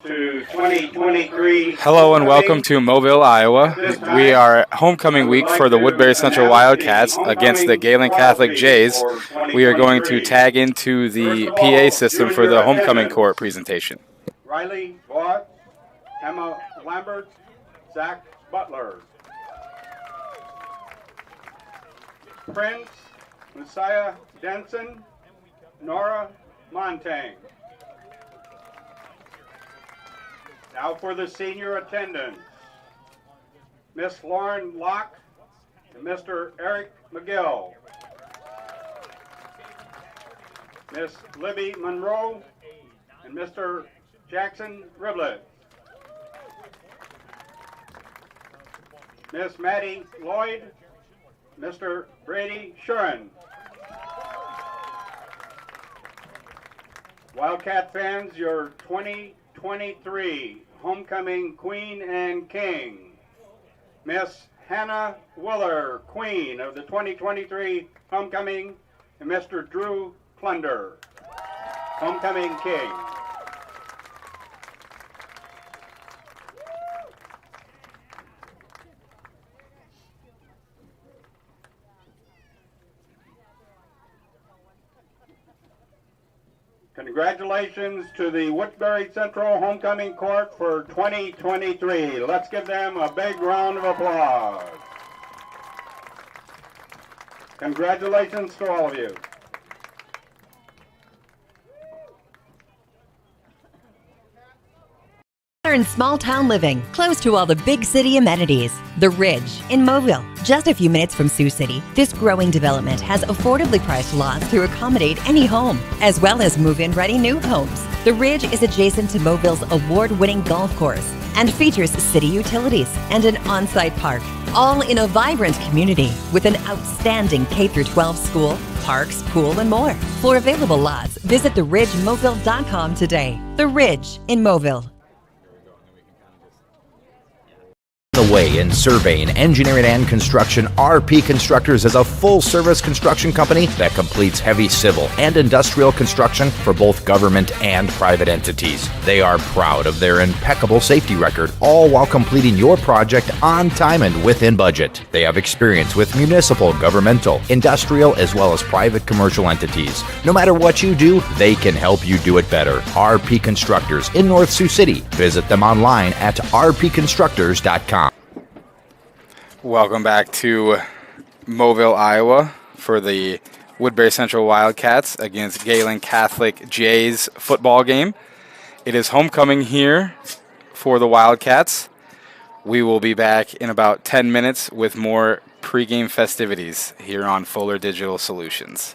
to 2023. Hello and welcome to Mobile, Iowa. We are at homecoming week for the Woodbury Central Wildcats against the Gehlen Catholic Jays. We are going to tag into the PA system for the homecoming court presentation. Riley Vaught, Emma Lambert, Zach Butler. Prince Messiah Denson, Nora Montang. Now for the senior attendants, Miss Lauren Locke and Mr. Eric McGill. Miss Libby Monroe and Mr. Jackson Riblett. Miss Maddie Lloyd, Mr. Brady Shuren. Wildcat fans, your 2023 homecoming queen and king, Miss Hannah Willer, queen of the 2023 homecoming, and Mr. Drew Plunder, homecoming king. Congratulations to the Woodbury Central Homecoming Court for 2023. Let's give them a big round of applause. Congratulations to all of you. In small town living, close to all the big city amenities. The Ridge in Mobile, just a few minutes from Sioux City. This growing development has affordably priced lots to accommodate any home, as well as move-in ready new homes. The Ridge is adjacent to Mobille's award-winning golf course and features city utilities and an on-site park, all in a vibrant community with an outstanding K-12 school, parks, pool, and more. For available lots, visit theridgemobile.com today. The Ridge in Mobile. The way in surveying, engineering, and construction, RP Constructors is a full-service construction company that completes heavy civil and industrial construction for both government and private entities. They are proud of their impeccable safety record, all while completing your project on time and within budget. They have experience with municipal, governmental, industrial, as well as private commercial entities. No matter what you do, they can help you do it better. RP Constructors in North Sioux City. Visit them online at rpconstructors.com. Welcome back to Mobile, Iowa for the Woodbury Central Wildcats against Gehlen Catholic Jays football game. It is homecoming here for the Wildcats. We will be back in about 10 minutes with more pregame festivities here on Fuller Digital Solutions.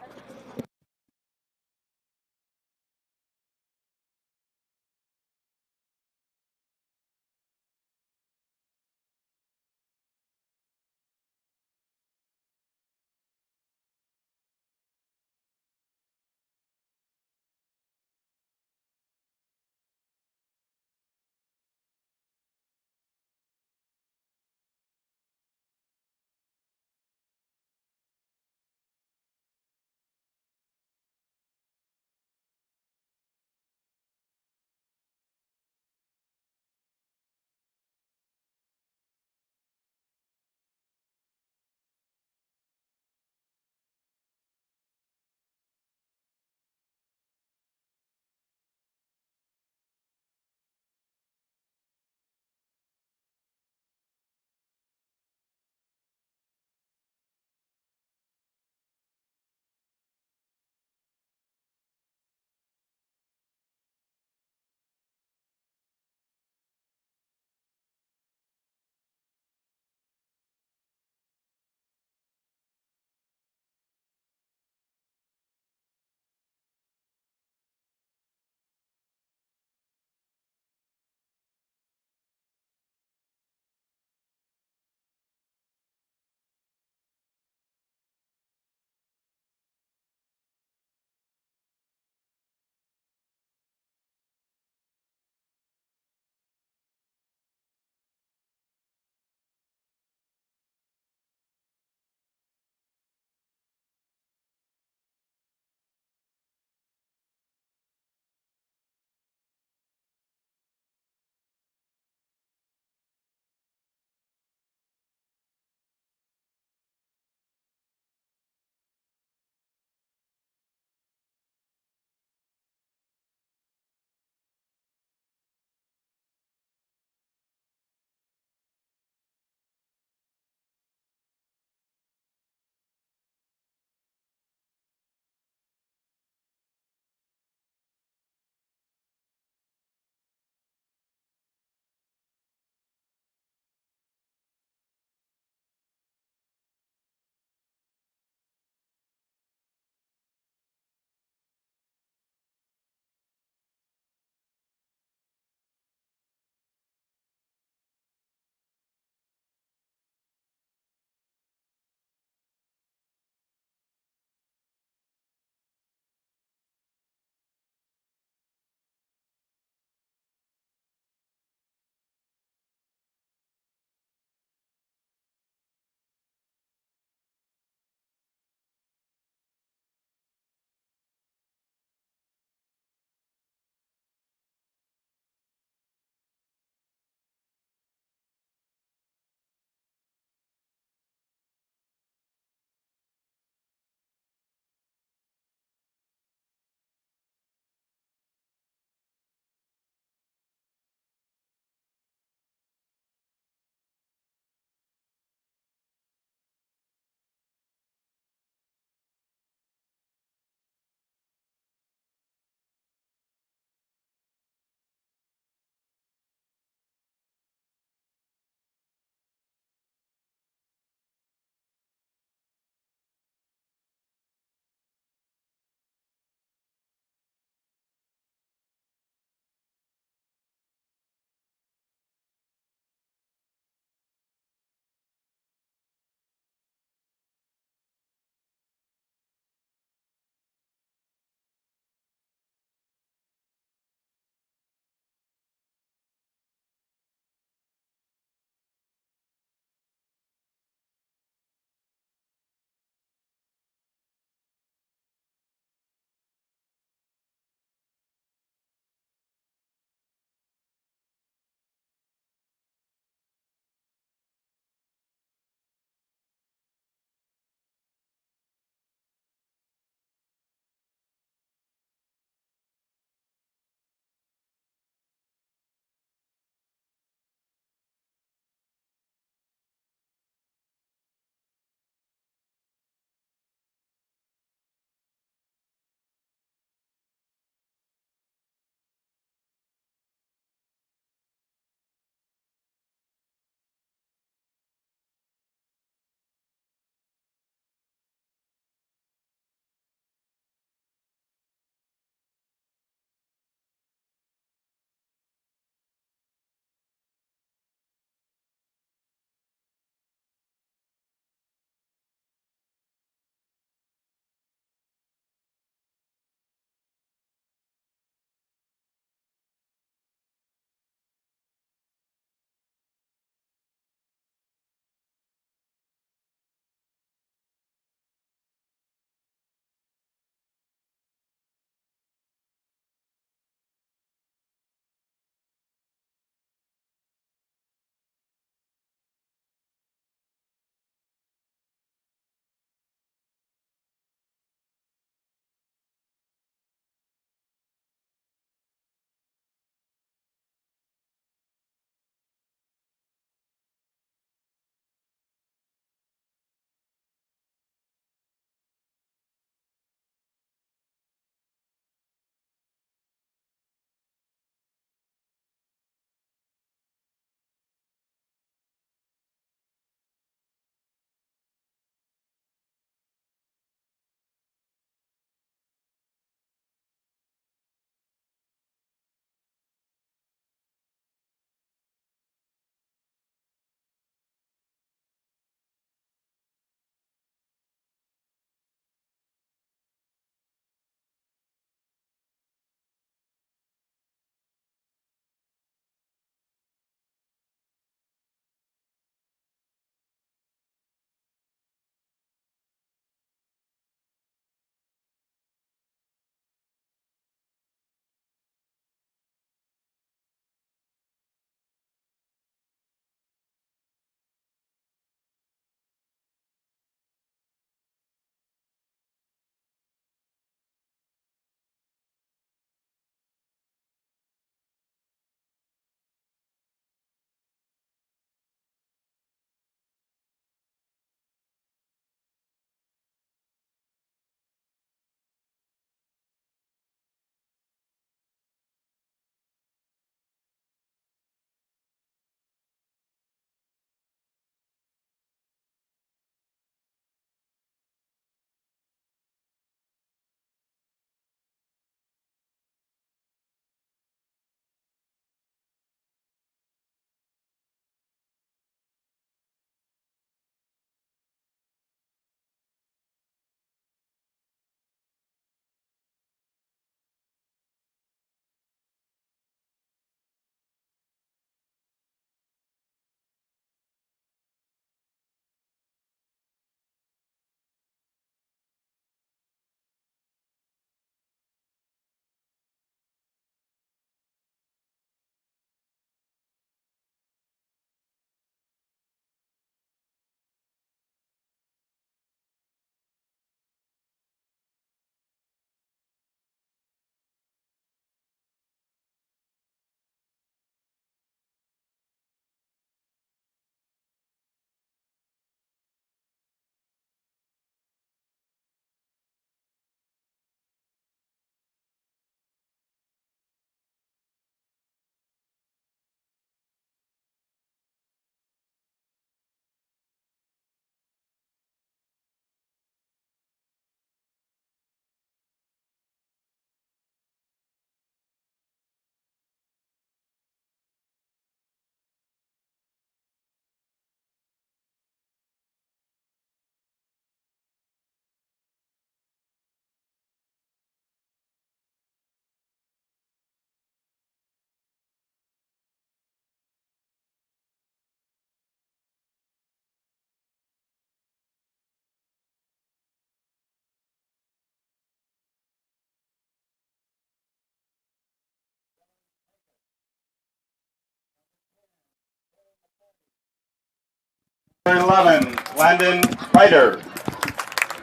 Number 11, Landon Ryder.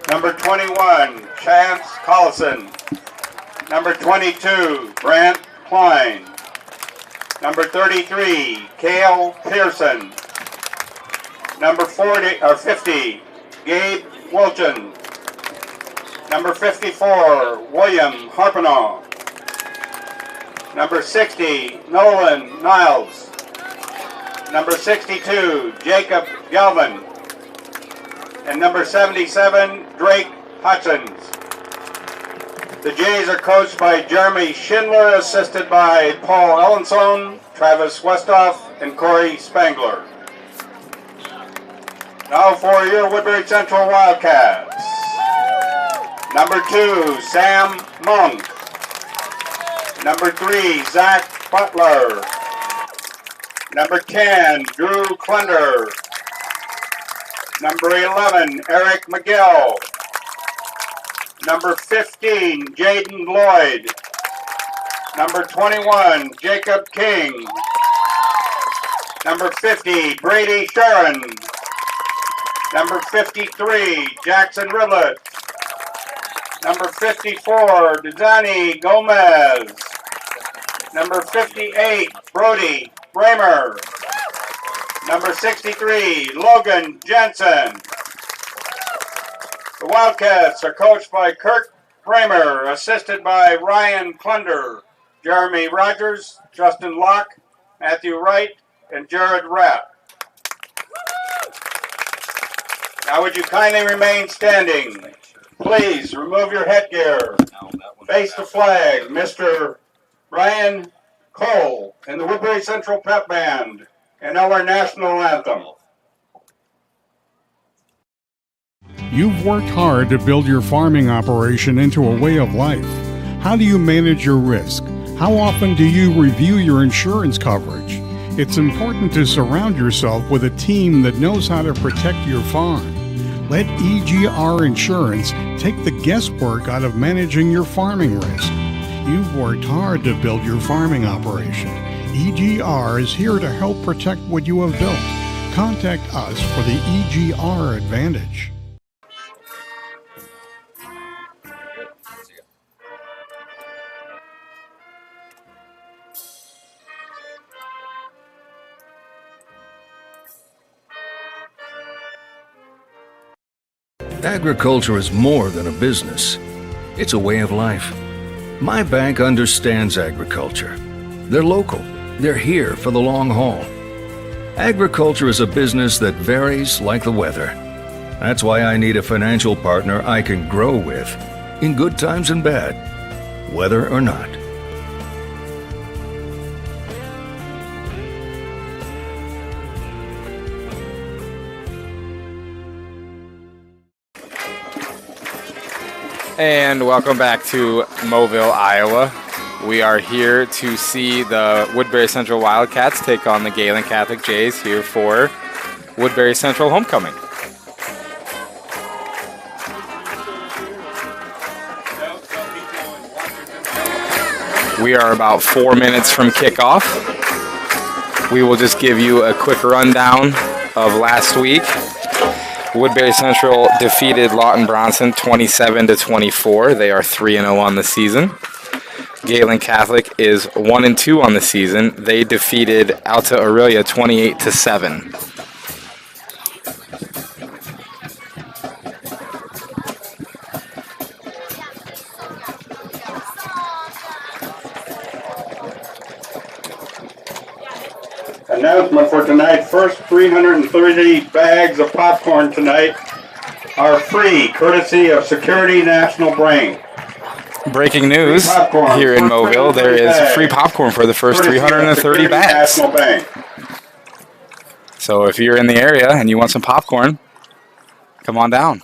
Number 21, Chance Collison. Number 22, Brant Klein. Number 33, Cale Pearson. Number 50, Gabe Wilchin. Number 54, William Harpinaugh. Number 60, Nolan Niles. Number 62, Jacob Gehlen. And number 77, Drake Hutchins. The Jays are coached by Jeremy Schindler, assisted by Paul Ellenson, Travis Westhoff, and Corey Spangler. Now for your Woodbury Central Wildcats. Number 2, Sam Monk. Number 3, Zach Butler. Number 10, Drew Klender. Number 11, Eric McGill. Number 15, Jaden Lloyd. Number 21, Jacob King. Number 50, Brady Sharon. Number 53, Jackson Riblett. Number 54, Dizani Gomez. Number 58, Brody Bramer. Number 63, Logan Jensen. The Wildcats are coached by Kurt Bramer, assisted by Ryan Klunder, Jeremy Rogers, Justin Locke, Matthew Wright, and Jared Rapp. Now would you kindly remain standing? Please remove your headgear. Face the flag, Mr. Ryan Cole and the Woodbury Central Pep Band, and our national anthem. You've worked hard to build your farming operation into a way of life. How do you manage your risk? How often do you review your insurance coverage? It's important to surround yourself with a team that knows how to protect your farm. Let EGR Insurance take the guesswork out of managing your farming risk. You've worked hard to build your farming operation. EGR is here to help protect what you have built. Contact us for the EGR Advantage. Agriculture is more than a business. It's a way of life. My bank understands agriculture. They're local. They're here for the long haul. Agriculture is a business that varies like the weather. That's why I need a financial partner I can grow with, in good times and bad, weather or not. And welcome back to Mobile, Iowa. We are here to see the Woodbury Central Wildcats take on the Gehlen Catholic Jays here for Woodbury Central homecoming. We are about 4 minutes from kickoff. We will just give you a quick rundown of last week. Woodbury Central defeated Lawton Bronson 27-24. They are 3-0 on the season. Gehlen Catholic is 1-2 on the season. They defeated Alta Aurelia 28-7. Announcement for tonight: first 330 bags of popcorn tonight are free, courtesy of Security National Bank. Breaking news here in Mobile, there is free popcorn for the first 330 bags. So if you're in the area and you want some popcorn, come on down.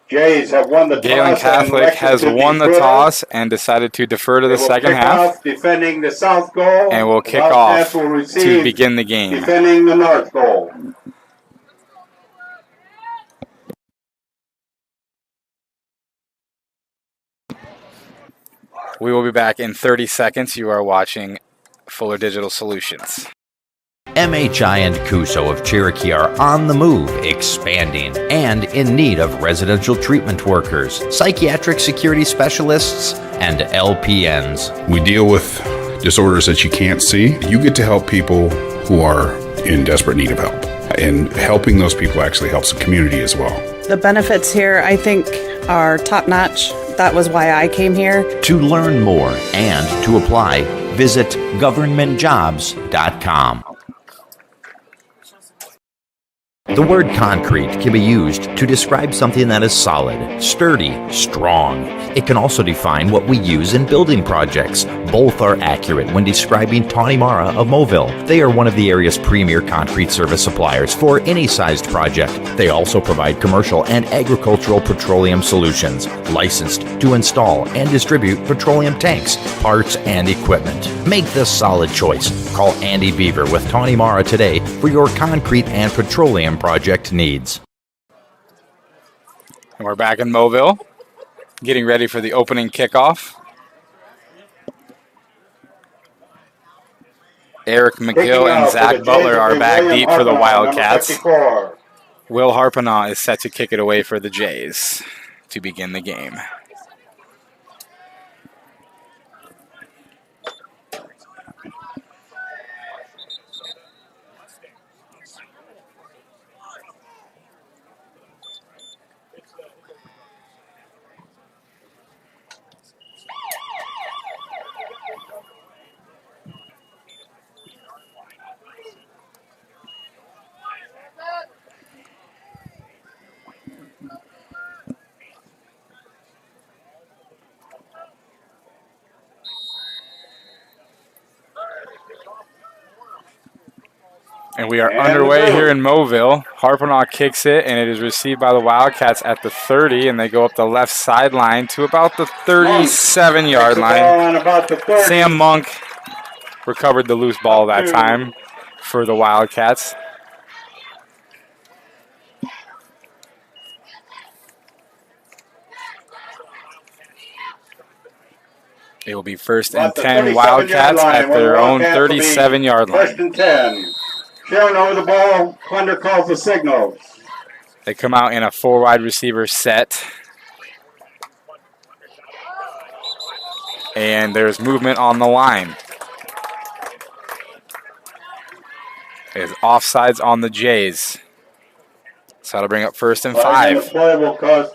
Jays have won the Gehlen toss and Catholic elected has to won the defer. toss and decided to defer to They the will second kick half off defending the south goal. and will The kick Wildcats off will to receive begin the game. defending the north goal. We will be back in 30 seconds. You are watching Fuller Digital Solutions. MHI and Cuso of Cherokee are on the move, expanding, and in need of residential treatment workers, psychiatric security specialists, and LPNs. We deal with disorders that you can't see. You get to help people who are in desperate need of help. And helping those people actually helps the community as well. The benefits here, I think, are top-notch. That was why I came here. To learn more and to apply, visit governmentjobs.com. The word concrete can be used to describe something that is solid, sturdy, strong. It can also define what we use in building projects. Both are accurate when describing Tawny Mara of Moville. They are one of the area's premier concrete service suppliers for any sized project. They also provide commercial and agricultural petroleum solutions, licensed to install and distribute petroleum tanks, parts, and equipment. Make the solid choice. Call Andy Beaver with Tawny Mara today for your concrete and petroleum project needs. And we're back in Moville, getting ready for the opening kickoff. Eric McGill and Zach Butler are back deep for the Wildcats. Will Harpanaugh is set to kick it away for the Jays to begin the game. And we are underway here in Moville. Harpanaugh kicks it, and it is received by the Wildcats at the 30, and they go up the left sideline to about the 37-yard line. Sam Monk recovered the loose ball that time for the Wildcats. It will be first and 10 Wildcats at their own 37-yard line. First and 10. Sharon over the ball. Plunder calls the signals. They come out in a 4 wide receiver set. And there's movement on the line. There's offsides on the Jays. So that'll bring up first and 5. The play will cost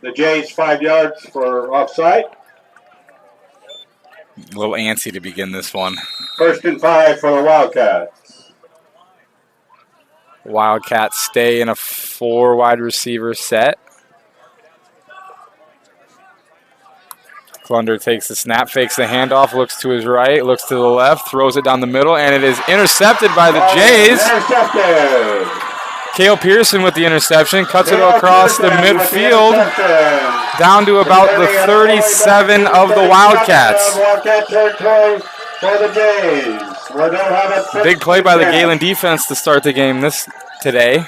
the Jays 5 yards for offside. A little antsy to begin this one. First and 5 for the Wildcats. Wildcats stay in a 4 wide receiver set. Clunder takes the snap, fakes the handoff, looks to his right, looks to the left, throws it down the middle, and it is intercepted by the Jays. Intercepted. Cale Pearson with the interception, cuts it across the midfield, down to about the 37 of the Wildcats. Wildcat territory for the Jays. Big play by the Gehlen defense to start the game today.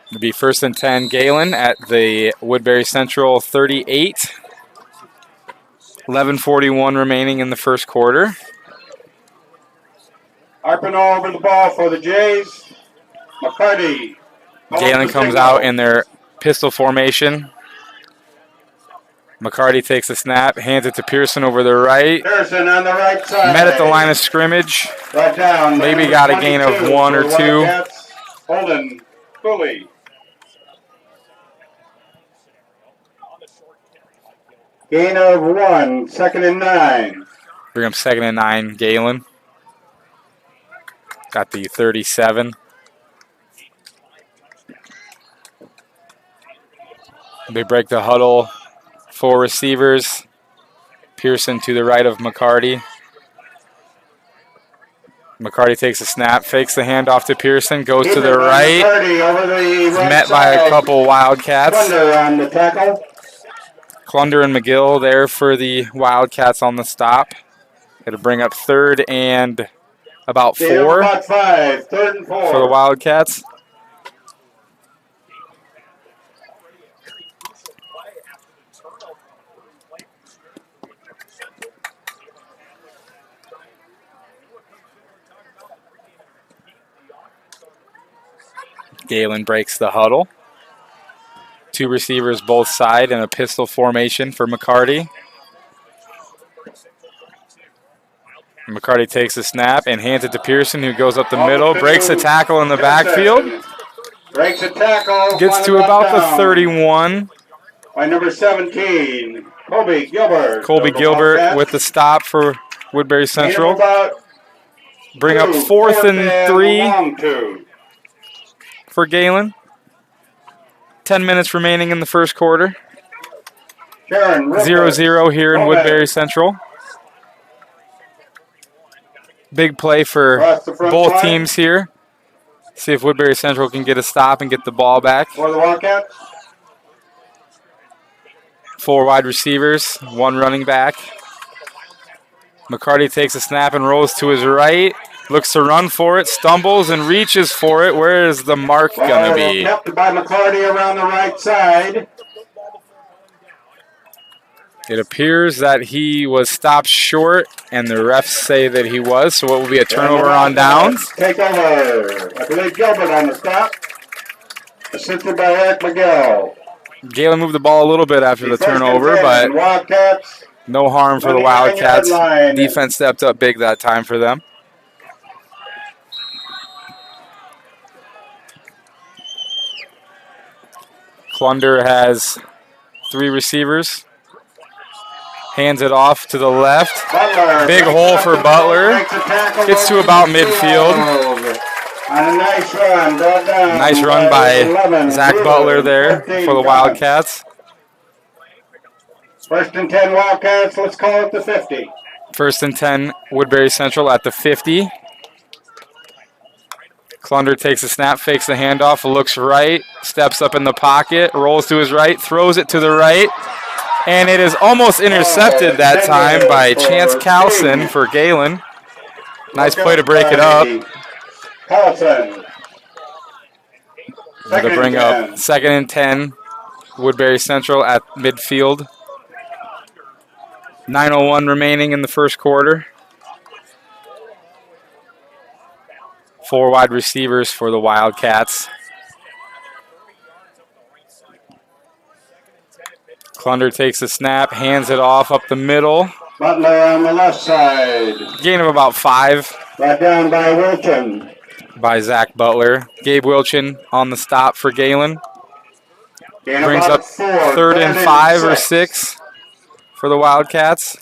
It'll be first and 10 Gehlen at the Woodbury Central 38. 11:41 remaining in the first quarter. Harpanaugh over the ball for the Jays. McCarty. Gehlen comes out in their pistol formation. McCarty takes the snap, hands it to Pearson over the right. Pearson on the right side. Met at the line of scrimmage. Right down. Maybe got a gain of 1 or 2. Holden Cooley. Gain of 1, second and 9. Bring up second and 9, Gehlen. Got the 37. They break the huddle. 4 receivers. Pearson to the right of McCarty. McCarty takes a snap, fakes the handoff to Pearson, goes to the Keeper right. McCarty over the right Met by a side. couple Wildcats. Thunder on the tackle. Clunder and McGill there for the Wildcats on the stop. It'll bring up 3rd and about Gain of 4 about 5. 3rd and 4. for the Wildcats. Gehlen breaks the huddle. 2 receivers both side in a pistol formation for McCarty. McCarty takes a snap and hands it to Pearson, who goes up the middle, breaks a tackle in the backfield, Breaks a tackle. gets to about the 31. By number 17, Colby Gilbert. Colby Gilbert with the stop for Woodbury Central. Bring up 4th and 3 long 2. for Gehlen. 10 minutes remaining in the first quarter. 0-0 here in Woodbury Central. Big play for both teams here. See if Woodbury Central can get a stop and get the ball back. For the Wildcats. 4 wide receivers, 1 running back. McCarty takes a snap and rolls to his right. Looks to run for it, stumbles and reaches for it. Where is the mark going to be? Kept by McCarty around the right side. It appears that he was stopped short, and the refs say that he was, so it will be a turnover on downs. Take over. I believe Gilbert on the stop. Assisted by Eric McGill. Gehlen moved the ball a little bit after the turnover, but Wildcats. no harm for the Wildcats. Defense stepped up big that time for them. Clunder has 3 receivers. Hands it off to the left. Butler. Big hole for Butler. Gets to about midfield. And a nice run. Brought down Nice run by 11. Zach Butler there 15 for the Wildcats. 1st and 10 Wildcats. Let's call it the 50. 1st and 10 Woodbury Central at the 50. Clunder takes a snap, fakes the handoff, looks right, steps up in the pocket, rolls to his right, throws it to the right, and it is almost intercepted that time by Chance Carlson for Gehlen. Nice play to break it up. Carlson. To bring up 2nd and 10, Woodbury Central at midfield. 9:01 remaining in the first quarter. 4 wide receivers for the Wildcats. Clunder takes a snap, hands it off up the middle. Butler on the left side. Gain of about 5 Brought down by Wilton. by Zach Butler. Gabe Wilchin on the stop for Gehlen. Gain Brings about up 4. 3rd and 5 or 6 for the Wildcats.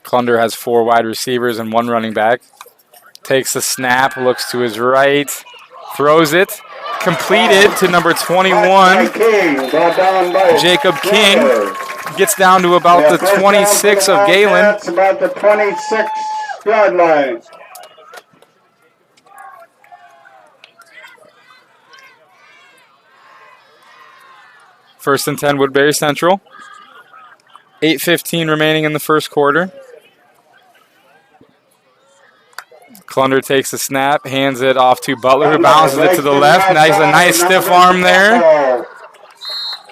Clunder has 4 wide receivers and 1 running back. Takes the snap, looks to his right, throws it. Completed to number 21, Jacob King. Gets down to about the 26 of Gehlen. That's about the 26-yard line. First and 10, Woodbury Central. 8:15 remaining in the first quarter. Clunder takes a snap, hands it off to Butler, who bounces it to the left. A nice stiff arm there.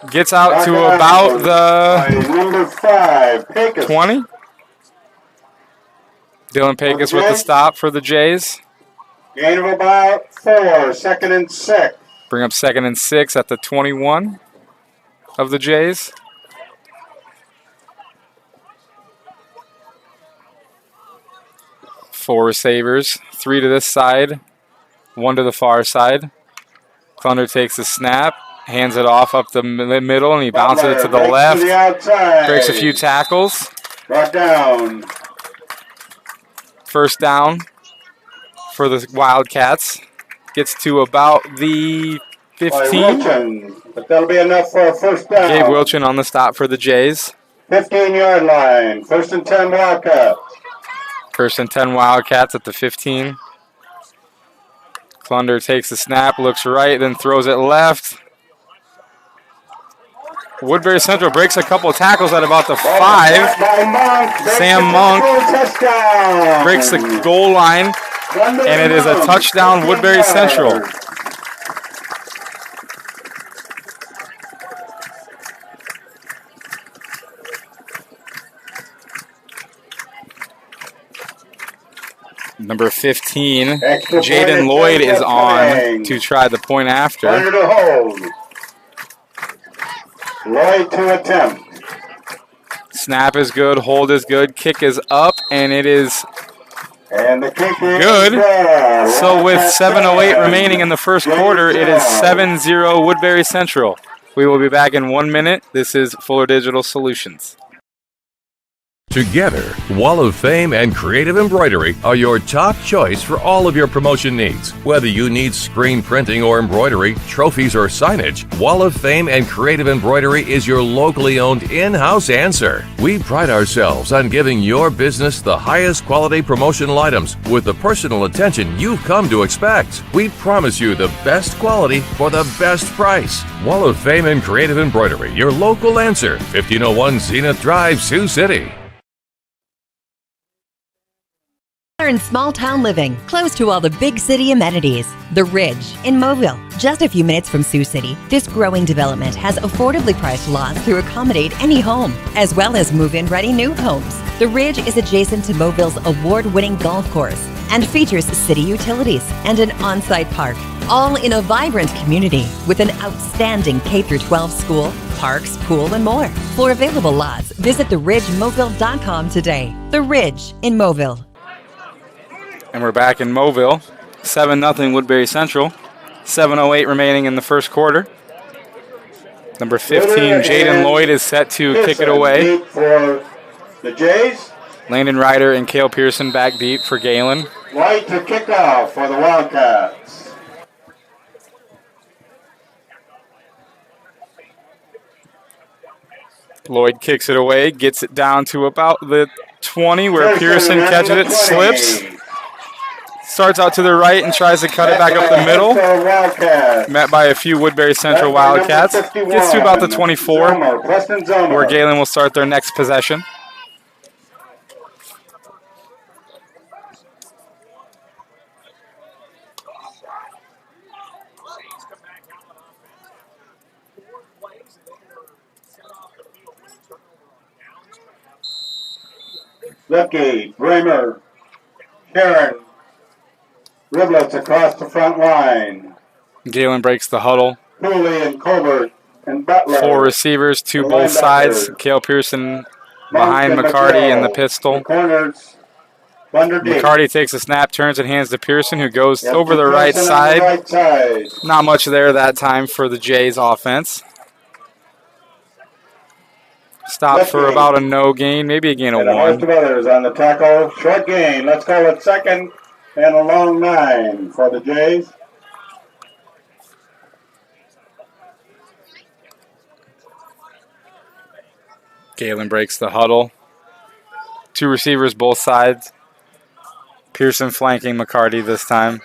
Gets out to about the number 5, Pecos. 20. Dylan Pecos with the stop for the Jays. Gain of about 4, 2nd and 6. Bring up 2nd and 6 at the 21 of the Jays. Four receivers, 3 to this side, 1 to the far side. Clunder takes a snap, hands it off up the middle, and he bounces it to the left. Breaks a few tackles. Brought down. First down for the Wildcats. Gets to about the 15. Wilchin, but that'll be enough for a first down. Gabe Wilchin on the stop for the Jays. 15-yard line. First and 10 Wildcats. First and 10 Wildcats at the 15. Klunder takes the snap, looks right, then throws it left. Woodbury Central breaks a couple of tackles at about the 5. Sam Monk breaks the goal line, and it is a touchdown, Woodbury Central. Number 15, Jaden Lloyd is on to try the point after. Under to hold. Lloyd to attempt. Snap is good, hold is good, kick is up, and it is And the kick is good. good. So with 7:08 remaining in the first quarter, it is 7-0 Woodbury Central. We will be back in 1 minute. This is Fuller Digital Solutions. Together, Wall of Fame and Creative Embroidery are your top choice for all of your promotion needs. Whether you need screen printing or embroidery, trophies or signage, Wall of Fame and Creative Embroidery is your locally owned in-house answer. We pride ourselves on giving your business the highest quality promotional items with the personal attention you've come to expect. We promise you the best quality for the best price. Wall of Fame and Creative Embroidery, your local answer, 1501 Zenith Drive, Sioux City. In small town living, close to all the big city amenities. The Ridge in Mobile, just a few minutes from Sioux City. This growing development has affordably priced lots to accommodate any home, as well as move-in ready new homes. The Ridge is adjacent to Mobille's award-winning golf course and features city utilities and an on-site park, all in a vibrant community with an outstanding K-12 school, parks, pool, and more. For available lots, visit theridgemobile.com today. The Ridge in Mobile. And we're back in Mobile. 7-0 Woodbury Central. 7:08 remaining in the first quarter. Number 15, Jaden Lloyd, is set to kick it away. For the Jays. Landon Ryder and Cale Pearson back deep for Gehlen. White to kick off for the Wildcats. Lloyd kicks it away, gets it down to about the 20 where Pearson catches it, slips. Starts out to the right and tries to cut it back up the middle. Met by a few Woodbury Central Wildcats. Gets to about the 24 where Gehlen will start their next possession. Lipke, Bramer, Karen, Riblets across the front line. Gehlen breaks the huddle. Cooley and Colbert and Butler. 4 receivers to both sides. Cale Pearson behind McCarty in the pistol. Corners. McCarty takes a snap, turns and hands to Pearson, who goes over the right side. Not much there that time for the Jays offense. Stop for about a no gain, maybe a gain of 1. Most of others on the tackle. Short gain. Let's call it second and a long 9 for the Jays. Gehlen breaks the huddle. 2 receivers both sides. Pearson flanking McCarty this time.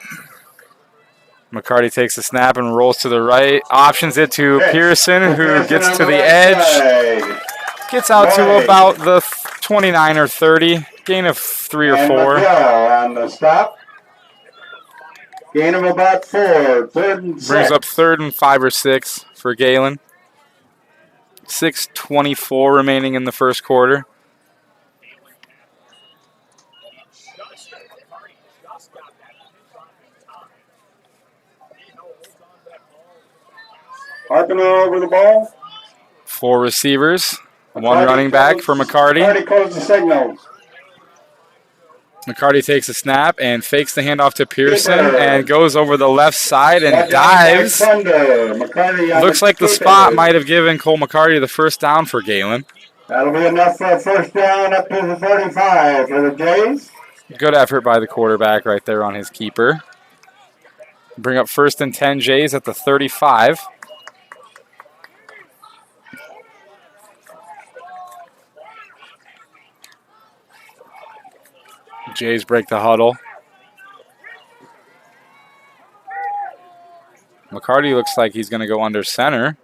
McCarty takes the snap and rolls to the right. Options it to Pearson, who gets to the edge. Gets out to about the 29 or 30. Gain of 3 or 4. On the stop. Gain of about 4. Third and 6. Brings up 3rd and 5 or 6 for Gehlen. 6:24 remaining in the first quarter. Harkiner over the ball. 4 receivers. 1 running back for McCarty. McCarty calls the signals. McCarty takes a snap and fakes the handoff to Pearson and goes over the left side and dives. Looks like the spot might have given Cole McCarty the first down for Gehlen. That'll be enough for a first down up to the 35 for the Jays. Good effort by the quarterback right there on his keeper. Bring up 1st and 10 Jays at the 35. Jays break the huddle. McCarty looks like he's going to go under center.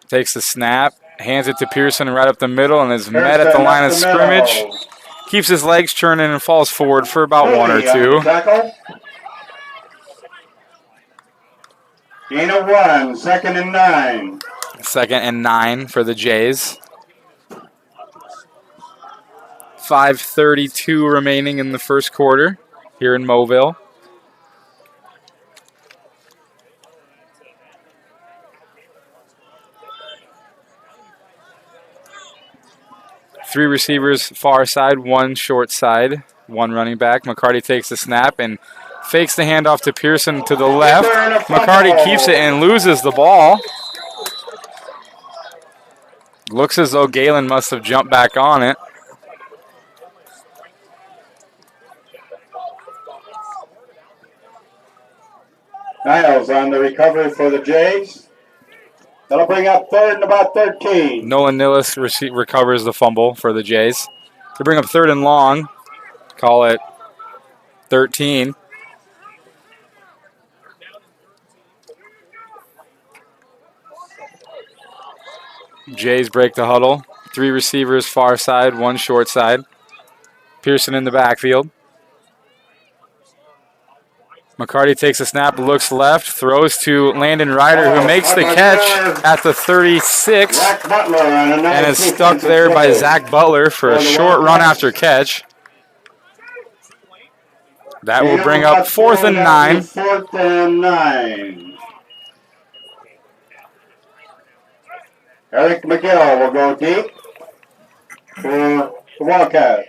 Takes the snap, hands it to Pearson right up the middle, and is met at the line of scrimmage. Keeps his legs churning and falls forward for about 1 or 2. Gain of 1, 2nd and 9. 2nd and 9 for the Jays. 5:32 remaining in the first quarter here in Mobile. Three receivers far side, 1 short side, 1 running back. McCarty takes the snap and fakes the handoff to Pearson to the left. McCarty keeps it and loses the ball. Looks as though Gehlen must have jumped back on it. Niles on the recovery for the Jays. That'll bring up 3rd and about 13. Nolan Nillis recovers the fumble for the Jays. They bring up 3rd and long. Call it 13. Jays break the huddle. 3 receivers far side, 1 short side. Pearson in the backfield. McCarty takes a snap, looks left, throws to Landon Ryder, who makes the catch at the 36 and is stuck there by Zach Butler for a short run after catch. That will bring up 4th and 9. 4th and 9. Eric McGill will go deep for the Wildcats.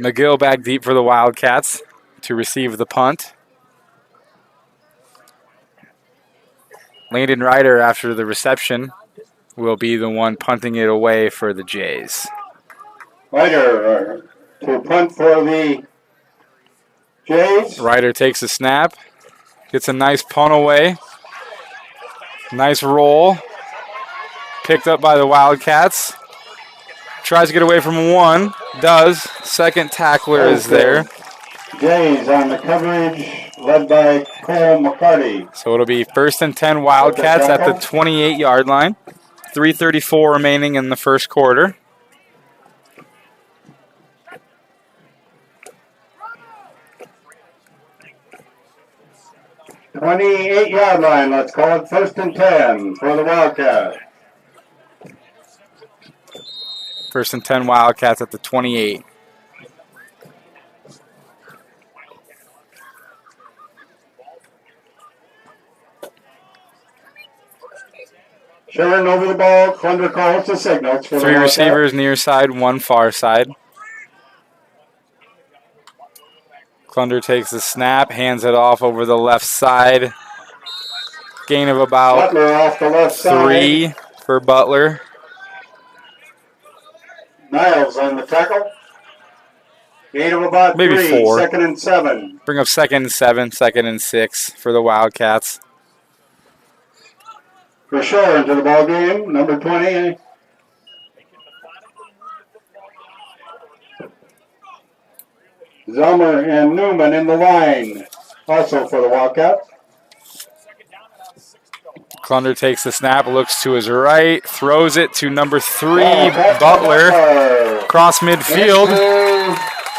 McGill back deep for the Wildcats to receive the punt. Landon Ryder, after the reception, will be the one punting it away for the Jays. Ryder to punt for the Jays. Ryder takes a snap, gets a nice punt away. Nice roll. Picked up by the Wildcats. Tries to get away from 1. Does. Second tackler is there. Jays on the coverage, led by Cole McCarty. So it'll be 1st and 10 Wildcats at the 28-yard line. 3:34 remaining in the first quarter. $28-yard line, let's call it 1st and 10 for the Wildcats. 1st and 10 Wildcats at the 28. Sharon over the ball, Thunder calls the signals for 3 receivers near side, 1 far side. Clunder takes the snap, hands it off over the left side. Gain of about Butler off the left 3 side. for Butler. Niles on the tackle. Gain of about Maybe 3, 4. 2nd and 7. Bring up 2nd and 7, 2nd and 6 for the Wildcats. For sure into the ball game, number 20. Zelmer and Newman in the line, also for the Wildcats. Clunder takes the snap, looks to his right, throws it to number 3, Butler. Cross midfield,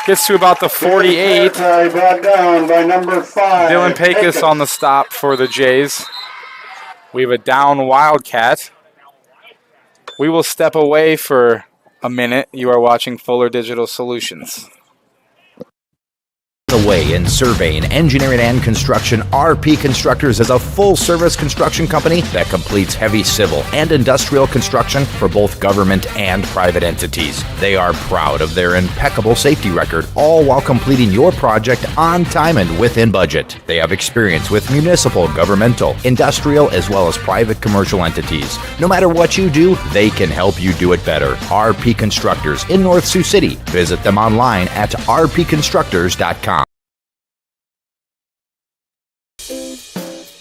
gets to about the 48. Brought down by number 5. Dylan Pecos on the stop for the Jays. We have a down Wildcat. We will step away for a minute. You are watching Fuller Digital Solutions. The way in surveying, engineering, and construction, RP Constructors is a full-service construction company that completes heavy civil and industrial construction for both government and private entities. They are proud of their impeccable safety record, all while completing your project on time and within budget. They have experience with municipal, governmental, industrial, as well as private commercial entities. No matter what you do, they can help you do it better. RP Constructors in North Sioux City. Visit them online at rpconstructors.com.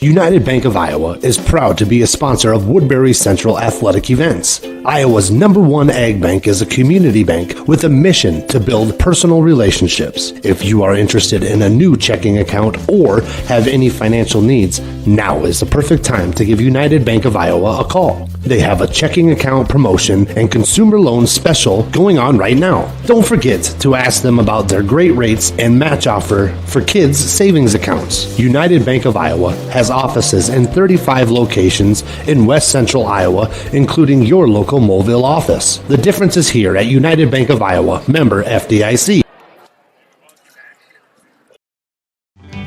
United Bank of Iowa is proud to be a sponsor of Woodbury Central athletic events. Iowa's #1 ag bank is a community bank with a mission to build personal relationships. If you are interested in a new checking account or have any financial needs, now is the perfect time to give United Bank of Iowa a call. They have a checking account promotion and consumer loan special going on right now. Don't forget to ask them about their great rates and match offer for kids' savings accounts. United Bank of Iowa has offices in 35 locations in West Central Iowa, including your local Moville office. The difference is here at United Bank of Iowa, member FDIC.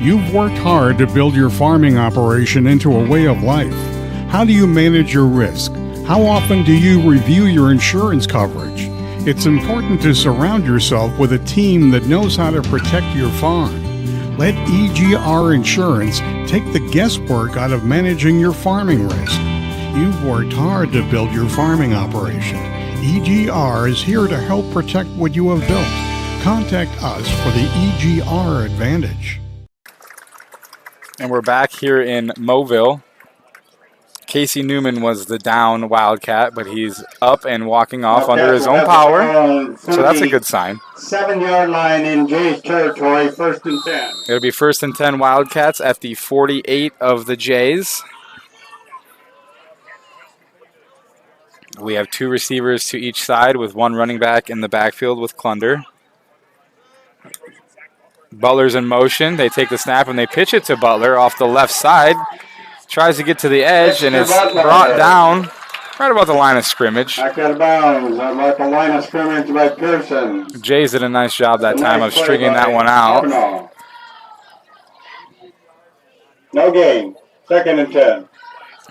You've worked hard to build your farming operation into a way of life. How do you manage your risk? How often do you review your insurance coverage? It's important to surround yourself with a team that knows how to protect your farm. Let EGR Insurance take the guesswork out of managing your farming risk. You've worked hard to build your farming operation. EGR is here to help protect what you have built. Contact us for the EGR Advantage. And we're back here in Moville. Casey Newman was the down Wildcat, but he's up and walking off under his own power. So that's a good sign. 7-yard line in Jay's territory, 1st and 10. It'll be 1st and 10 Wildcats at the 48 of the Jays. We have 2 receivers to each side with 1 running back in the backfield with Klunder. Butler's in motion. They take the snap and they pitch it to Butler off the left side. Tries to get to the edge and is brought down right about the line of scrimmage. Back out of bounds, about the line of scrimmage by Pearson. Jays did a nice job that time of stringing that one out. No gain. 2nd and 10.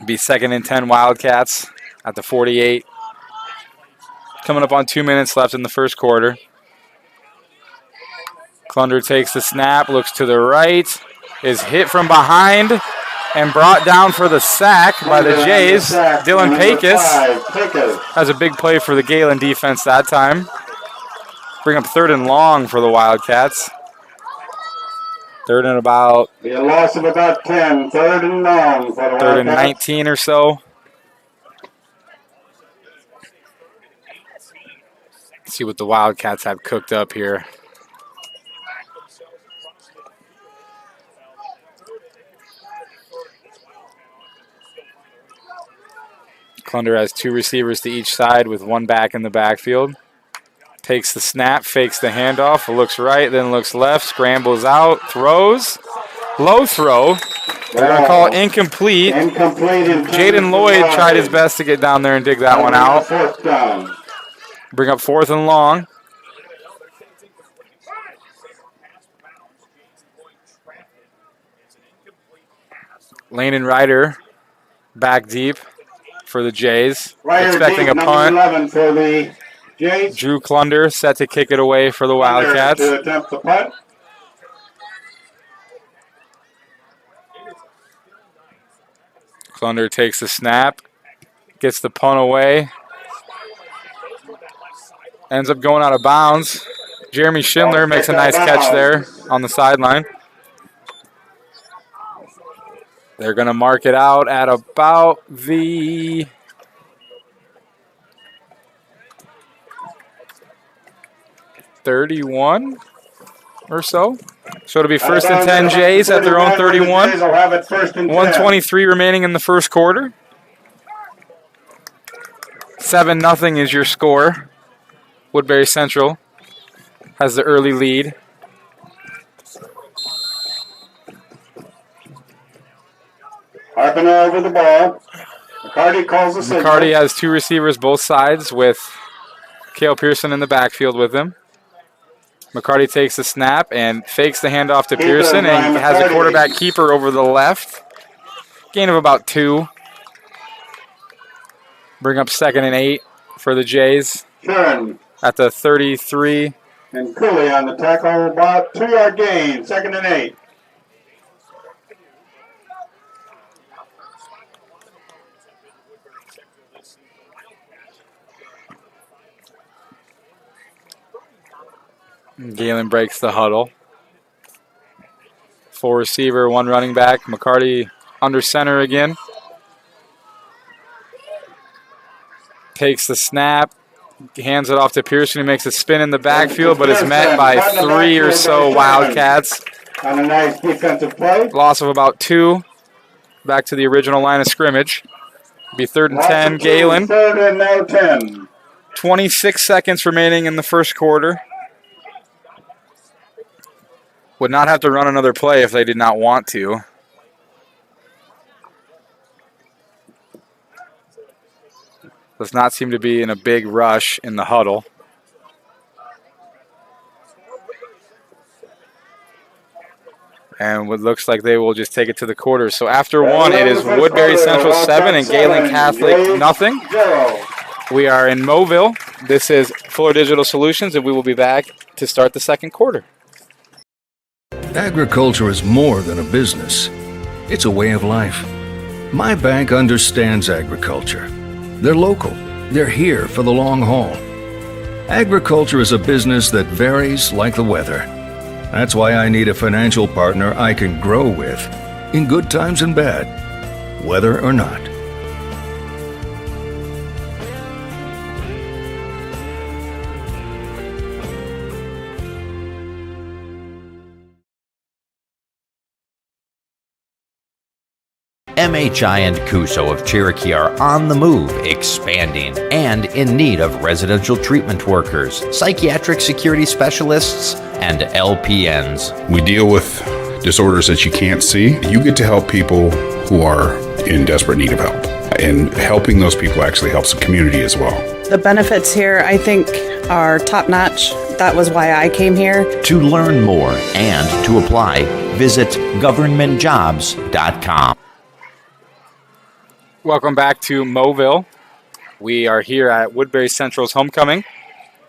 Be 2nd and 10 Wildcats at the 48. Coming up on 2 minutes left in the first quarter. Klunder takes the snap, looks to the right, is hit from behind, and brought down for the sack by the Jays. Dylan Pecos has a big play for the Gehlen defense that time. Bring up 3rd and long for the Wildcats. 3rd and about... Be a loss of about 10. 3rd and long for the Wildcats. 3rd and 19 or so. Let's see what the Wildcats have cooked up here. Klunder has 2 receivers to each side with 1 back in the backfield. Takes the snap, fakes the handoff, looks right, then looks left, scrambles out, throws. Low throw. They're going to call it incomplete. Jaden Lloyd tried his best to get down there and dig that one out. 4th down. Bring up 4th and long. Lane and Ryder back deep for the Jays. Expecting a punt. 11 for the Jays. Drew Klunder set to kick it away for the Wildcats. To attempt the punt. Klunder takes the snap, gets the punt away. Ends up going out of bounds. Jeremy Schindler makes a nice catch there on the sideline. They're going to mark it out at about the 31 or so. So it'll be 1st and 10 Jays at their own 31. 1:23 remaining in the first quarter. 7-0 is your score. Woodbury Central has the early lead. Harping over the ball. McCarty calls the signal. McCarty has 2 receivers both sides with Cale Pearson in the backfield with him. McCarty takes the snap and fakes the handoff to Pearson and has a quarterback keeper over the left. Gain of about 2. Bring up 2nd and 8 for the Jays. Turn. At the 33. And Cooley on the tackle, about 2-yard gain, 2nd and 8. Gehlen breaks the huddle. 4 receiver, 1 running back. McCarty under center again. Takes the snap, hands it off to Pearson, who makes a spin in the backfield, but is met by 3 or so Wildcats. On a nice defensive play. Loss of about 2. Back to the original line of scrimmage. Be 3rd and 10, Gehlen. 3rd and now 10. 26 seconds remaining in the first quarter. Would not have to run another play if they did not want to. Does not seem to be in a big rush in the huddle. And what looks like they will just take it to the quarters. So after 1, it is Woodbury Central 7 and Gehlen Catholic nothing. We are in Mobile. This is Fuller Digital Solutions, and we will be back to start the second quarter. Agriculture is more than a business. It's a way of life. My bank understands agriculture. They're local. They're here for the long haul. Agriculture is a business that varies like the weather. That's why I need a financial partner I can grow with, in good times and bad, weather or not. MHI and Cuso of Cherokee are on the move, expanding, and in need of residential treatment workers, psychiatric security specialists, and LPNs. We deal with disorders that you can't see. You get to help people who are in desperate need of help. And helping those people actually helps the community as well. The benefits here, I think, are top-notch. That was why I came here. To learn more and to apply, visit governmentjobs.com. Welcome back to Mobile. We are here at Woodbury Central's homecoming.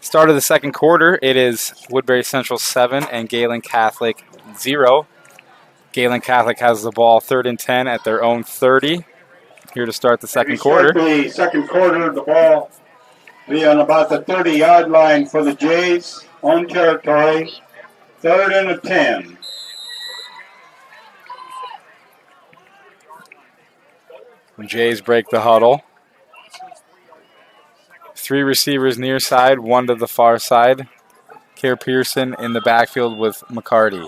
Start of the second quarter, it is Woodbury Central 7 and Gehlen Catholic 0. Gehlen Catholic has the ball 3rd and 10 at their own 30. Here to start the second quarter. The second quarter, the ball be on about the 30-yard line for the Jays, own territory, 3rd and a 10. Jays break the huddle. 3 receivers near side, 1 to the far side. Kerr Pearson in the backfield with McCarty.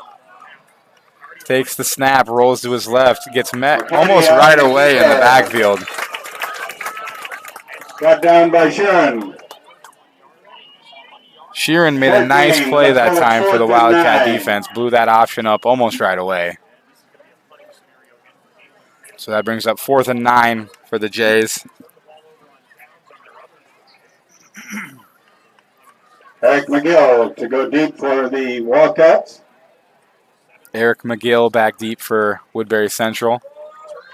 Takes the snap, rolls to his left, gets met almost right away in the backfield. Got down by Sheeran. Sheeran made a nice play that time for the Wildcat defense. Blew that option up almost right away. So that brings up 4th and 9 for the Jays. Eric McGill to go deep for the Wildcats. Eric McGill back deep for Woodbury Central.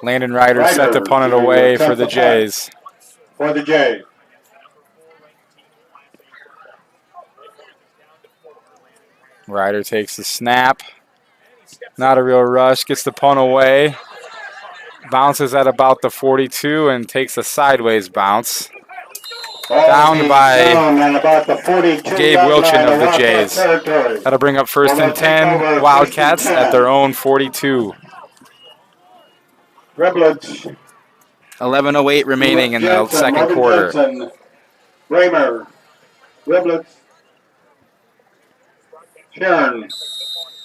Landon Ryder set to punt it away for the Jays. For the Jays. Ryder takes the snap. Not a real rush. Gets the punt away. Bounces at about the 42 and takes a sideways bounce. Down by Gabe Wilchin of the Jays. That'll bring up 1st and 10 Wildcats at their own 42. 11:08 remaining in the second quarter. Raymer, Riblets, Sharon,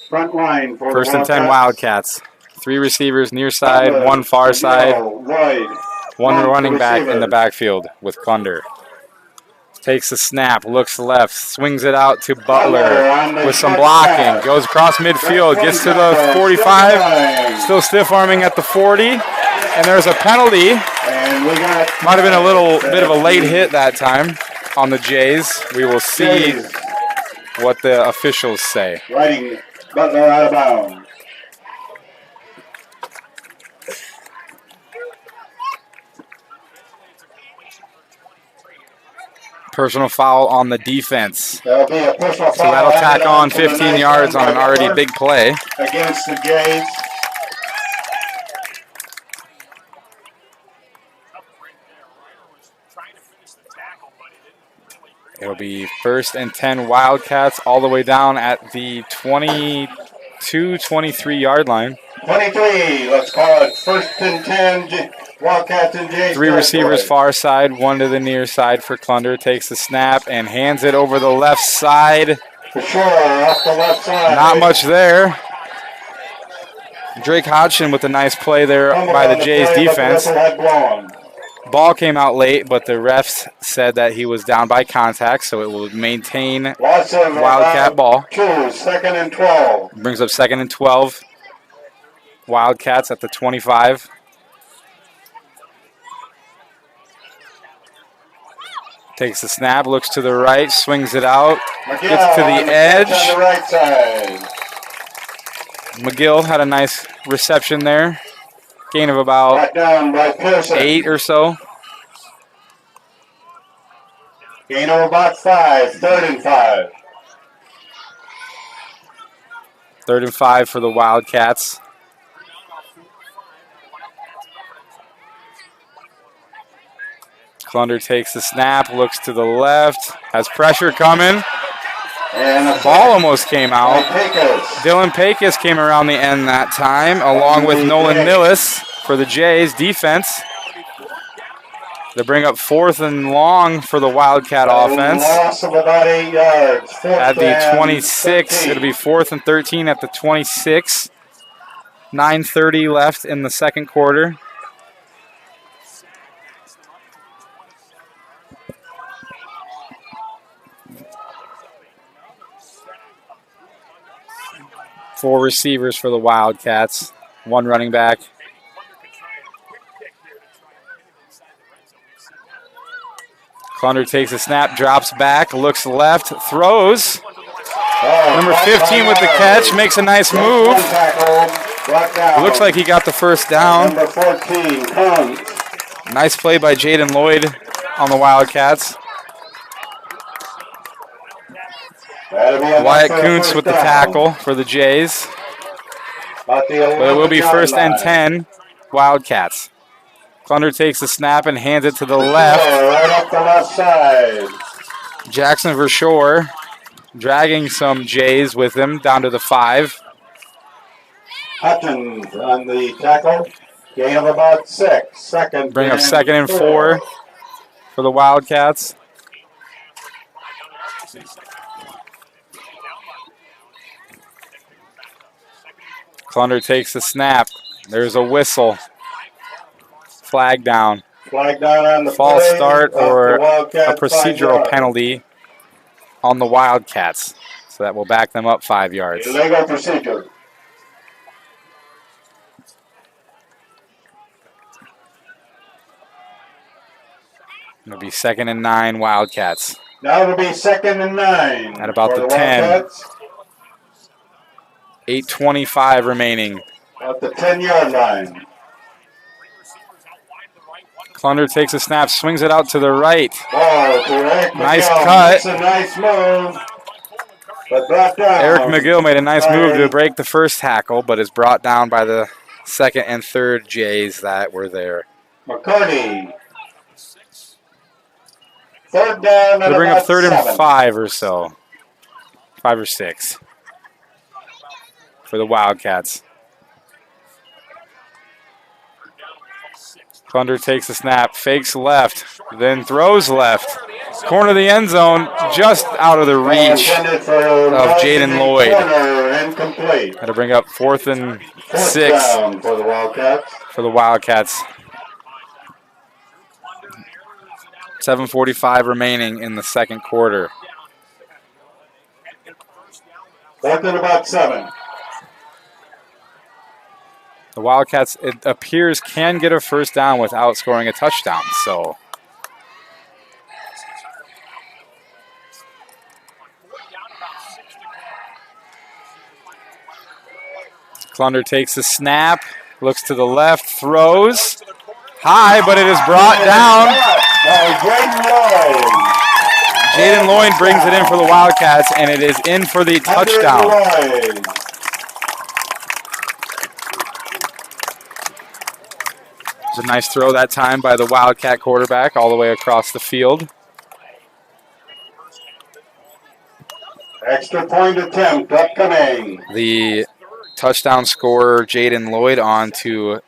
front line for 1st and 10 Wildcats. 3 receivers near side, 1 far side, 1 running back in the backfield with Klunder. Takes the snap, looks left, swings it out to Butler with some blocking. Goes across midfield, gets to the 45, still stiff-arming at the 40. And there's a penalty. Might have been a little bit of a late hit that time on the Jays. We will see what the officials say. Riding Butler out of bounds. Personal foul on the defense. There'll be a personal So foul that'll tack on to the 15 yards on an already big play. Against the Jays. It'll be 1st and 10 Wildcats all the way down at the 22, 23 yard line. 23, let's call it 1st and 10, Wildcats and Jays. 3 receivers far side, 1 to the near side for Klunder. Takes the snap and hands it over the left side. For sure, off the left side. Not much there. Drake Hodgson with a nice play there by the Jays defense. Ball came out late, but the refs said that he was down by contact, so it will maintain Wildcat ball. 2, 2nd and 12. Brings up 2nd and 12. Wildcats at the 25. Takes the snap, looks to the right, swings it out, gets to the edge. On the right side. McGill had a nice reception there. Gain of about 8 or so. Gain of about 5, 3rd and 5. 3rd and 5 for the Wildcats. Klunder takes the snap, looks to the left, has pressure coming. And the ball almost came out. Dylan Pecos came around the end that time, along with Nolan Nillis for the Jays defense. They bring up 4th and long for the Wildcat offense. Loss of about 8 yards. At the 26, it'll be 4th and 13 at the 26. 9:30 left in the second quarter. Four receivers for the Wildcats, 1 running back. Klunder takes a snap, drops back, looks left, throws. Number 15 with the catch, makes a nice move. Looks like he got the first down. Number 14 comes. Nice play by Jaden Lloyd on the Wildcats. Wyatt Kuntz with the tackle for the Jays. But it will be 1st and 10, Wildcats. Klunder takes the snap and hands it to the left. Right off the left side. Jackson Verschoor dragging some Jays with him down to the 5. Hutchins on the tackle. Gain of about 6. Second. Bring up 2nd and 4 for the Wildcats. Klunder takes the snap. There's a whistle. Flag down. Flag down on the false play start or a Wildcat, procedural penalty on the Wildcats. So that will back them up 5 yards. Illegal procedure. It'll be 2nd and 9, Wildcats. Now it'll be 2nd and 9. At about for the 10. Wildcats. 8:25 remaining. At the 10-yard line. Klunder takes a snap, swings it out to the right. Ball to Eric Nice McGill. cut. That's a nice move. But brought down. Eric McGill made a nice move to break the first tackle, but is brought down by the 2nd and 3rd Jays that were there. McCarty. 3rd down. They bring up 3rd and 5 or so. 5 or 6 for the Wildcats. Klunder takes the snap, fakes left, then throws left. Corner of the end zone, just out of the reach of Jaden Lloyd. That'll bring up 4th and 6 for the Wildcats. for the Wildcats. 7:45 remaining in the second quarter. 4th and about 7. The Wildcats, it appears, can get a first down without scoring a touchdown. So Klunder takes the snap, looks to the left, throws high, but it is brought down. Jaden Lloyd brings it in for the Wildcats, and it is in for the touchdown. It was a nice throw that time by the Wildcat quarterback all the way across the field. Extra point attempt upcoming. The Touchdown scorer Jaden Lloyd on to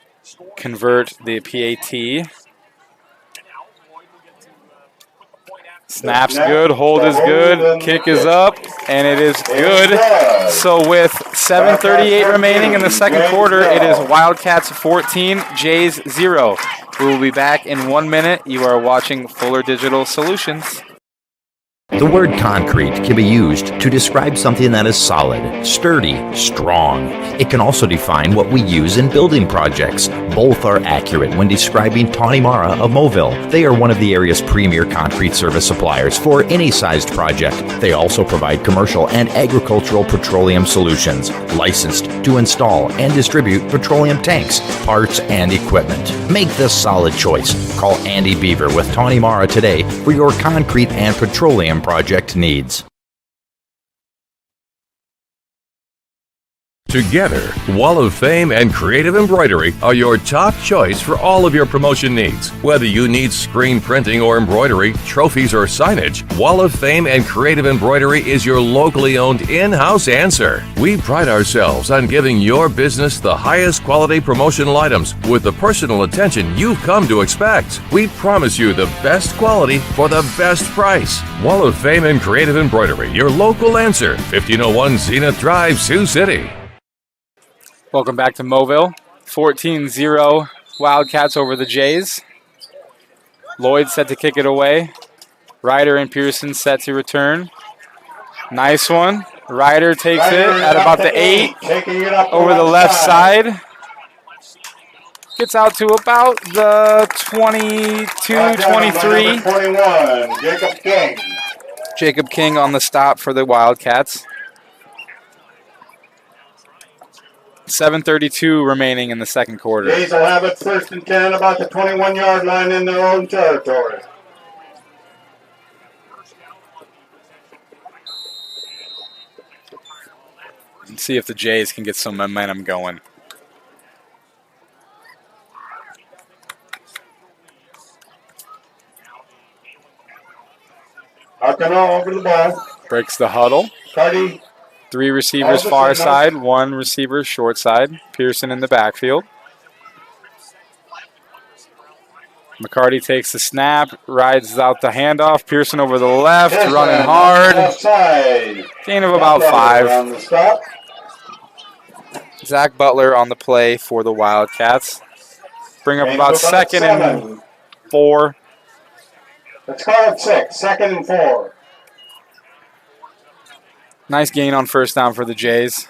convert the PAT. Snap's good, hold is good, kick is up, and it is good. So with 7:38 remaining in the second quarter, it is Wildcats 14, Jays 0. We will be back in 1 minute. You are watching Fuller Digital Solutions. The word concrete can be used to describe something that is solid, sturdy, strong. It can also define what we use in building projects. Both are accurate when describing Tawny Mara of Moville. They are one of the area's premier concrete service suppliers for any sized project. They also provide commercial and agricultural petroleum solutions, licensed to install and distribute petroleum tanks, parts, and equipment. Make the solid choice. Call Andy Beaver with Tawny Mara today for your concrete and petroleum project needs. Together, Wall of Fame and Creative Embroidery are your top choice for all of your promotion needs. Whether you need screen printing or embroidery, trophies or signage, Wall of Fame and Creative Embroidery is your locally owned in-house answer. We pride ourselves on giving your business the highest quality promotional items with the personal attention you've come to expect. We promise you the best quality for the best price. Wall of Fame and Creative Embroidery, your local answer. 1501 Zenith Drive, Sioux City. Welcome back to Moville. 14-0 Wildcats over the Jays. Lloyd set to kick it away. Ryder and Pearson set to return. Nice one. Ryder takes it at about the 8 over the left side. Gets out to about the 22, 23. 21, Jacob King. Jacob King on the stop for the Wildcats. 7:32 remaining in the second quarter. Jays will have it first and 10 about the 21-yard line in their own territory. Let's see if the Jays can get some momentum going. Arcano over the ball. Breaks the huddle. Cardi. 3 receivers far side, 1 receiver short side. Pearson in the backfield. McCarty takes the snap, rides out the handoff. Pearson over the left, running hard. Gain of about 5. Zach Butler on the play for the Wildcats. Bring up about 2nd and 4. Let's call it 6, 2nd and 4. Nice gain on first down for the Jays.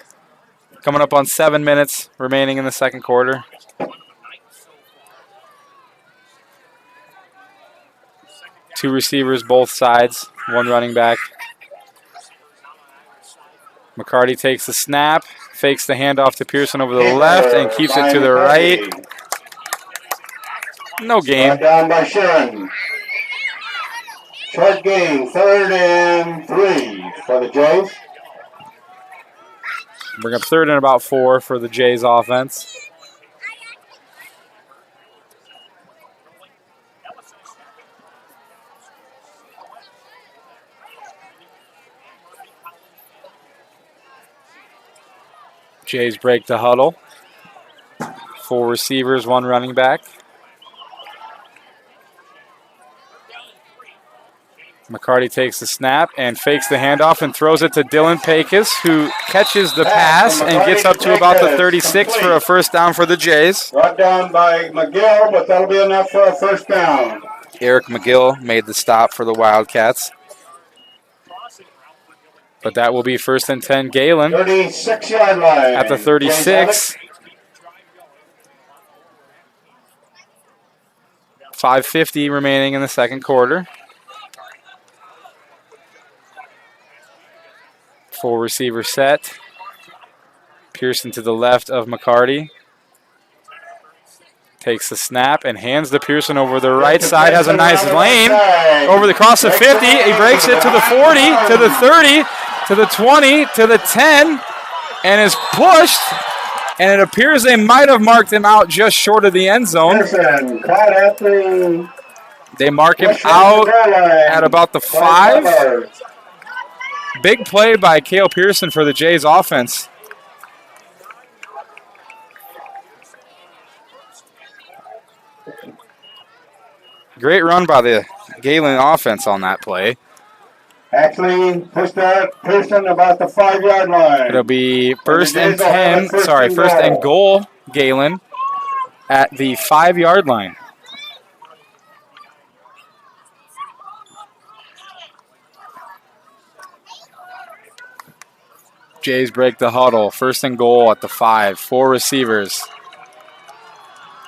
Coming up on 7 minutes remaining in the second quarter. Two receivers, both sides, 1 running back. McCarty takes the snap, fakes the handoff to Pearson over the left, and keeps it to the right. No gain. Down by Sharon. Short gain, 3rd and 3 for the Jays. Bring up 3rd and about 4 for the Jays offense. Jays break the huddle. 4 receivers, 1 running back. McCarty takes the snap and fakes the handoff and throws it to Dylan Pecos, who catches the pass and gets up to about the 36 for a first down for the Jays. Brought down by McGill, but that'll be enough for a first down. Eric McGill made the stop for the Wildcats. But that will be 1st and 10 Gehlen 36-yard line. at the 36. 5:50 remaining in the second quarter. 4 receiver set. Pearson to the left of McCarty. Takes the snap and hands the Pearson over the right side. Has a nice lane. Over the cross of 50. He breaks it to the 40, to the 30, to the 20, to the 10, and is pushed. And it appears they might have marked him out just short of the end zone. They mark him out at about the 5. Big play by Cale Pearson for the Jays offense. Great run by the Gehlen offense on that play. Actually, pushed that Pearson about the 5-yard line. It'll be And first the and Jays will have 10, it first and first and goal. goal, Gehlen, at the 5-yard line. Jays break the huddle. First and goal at the 5. 4 receivers.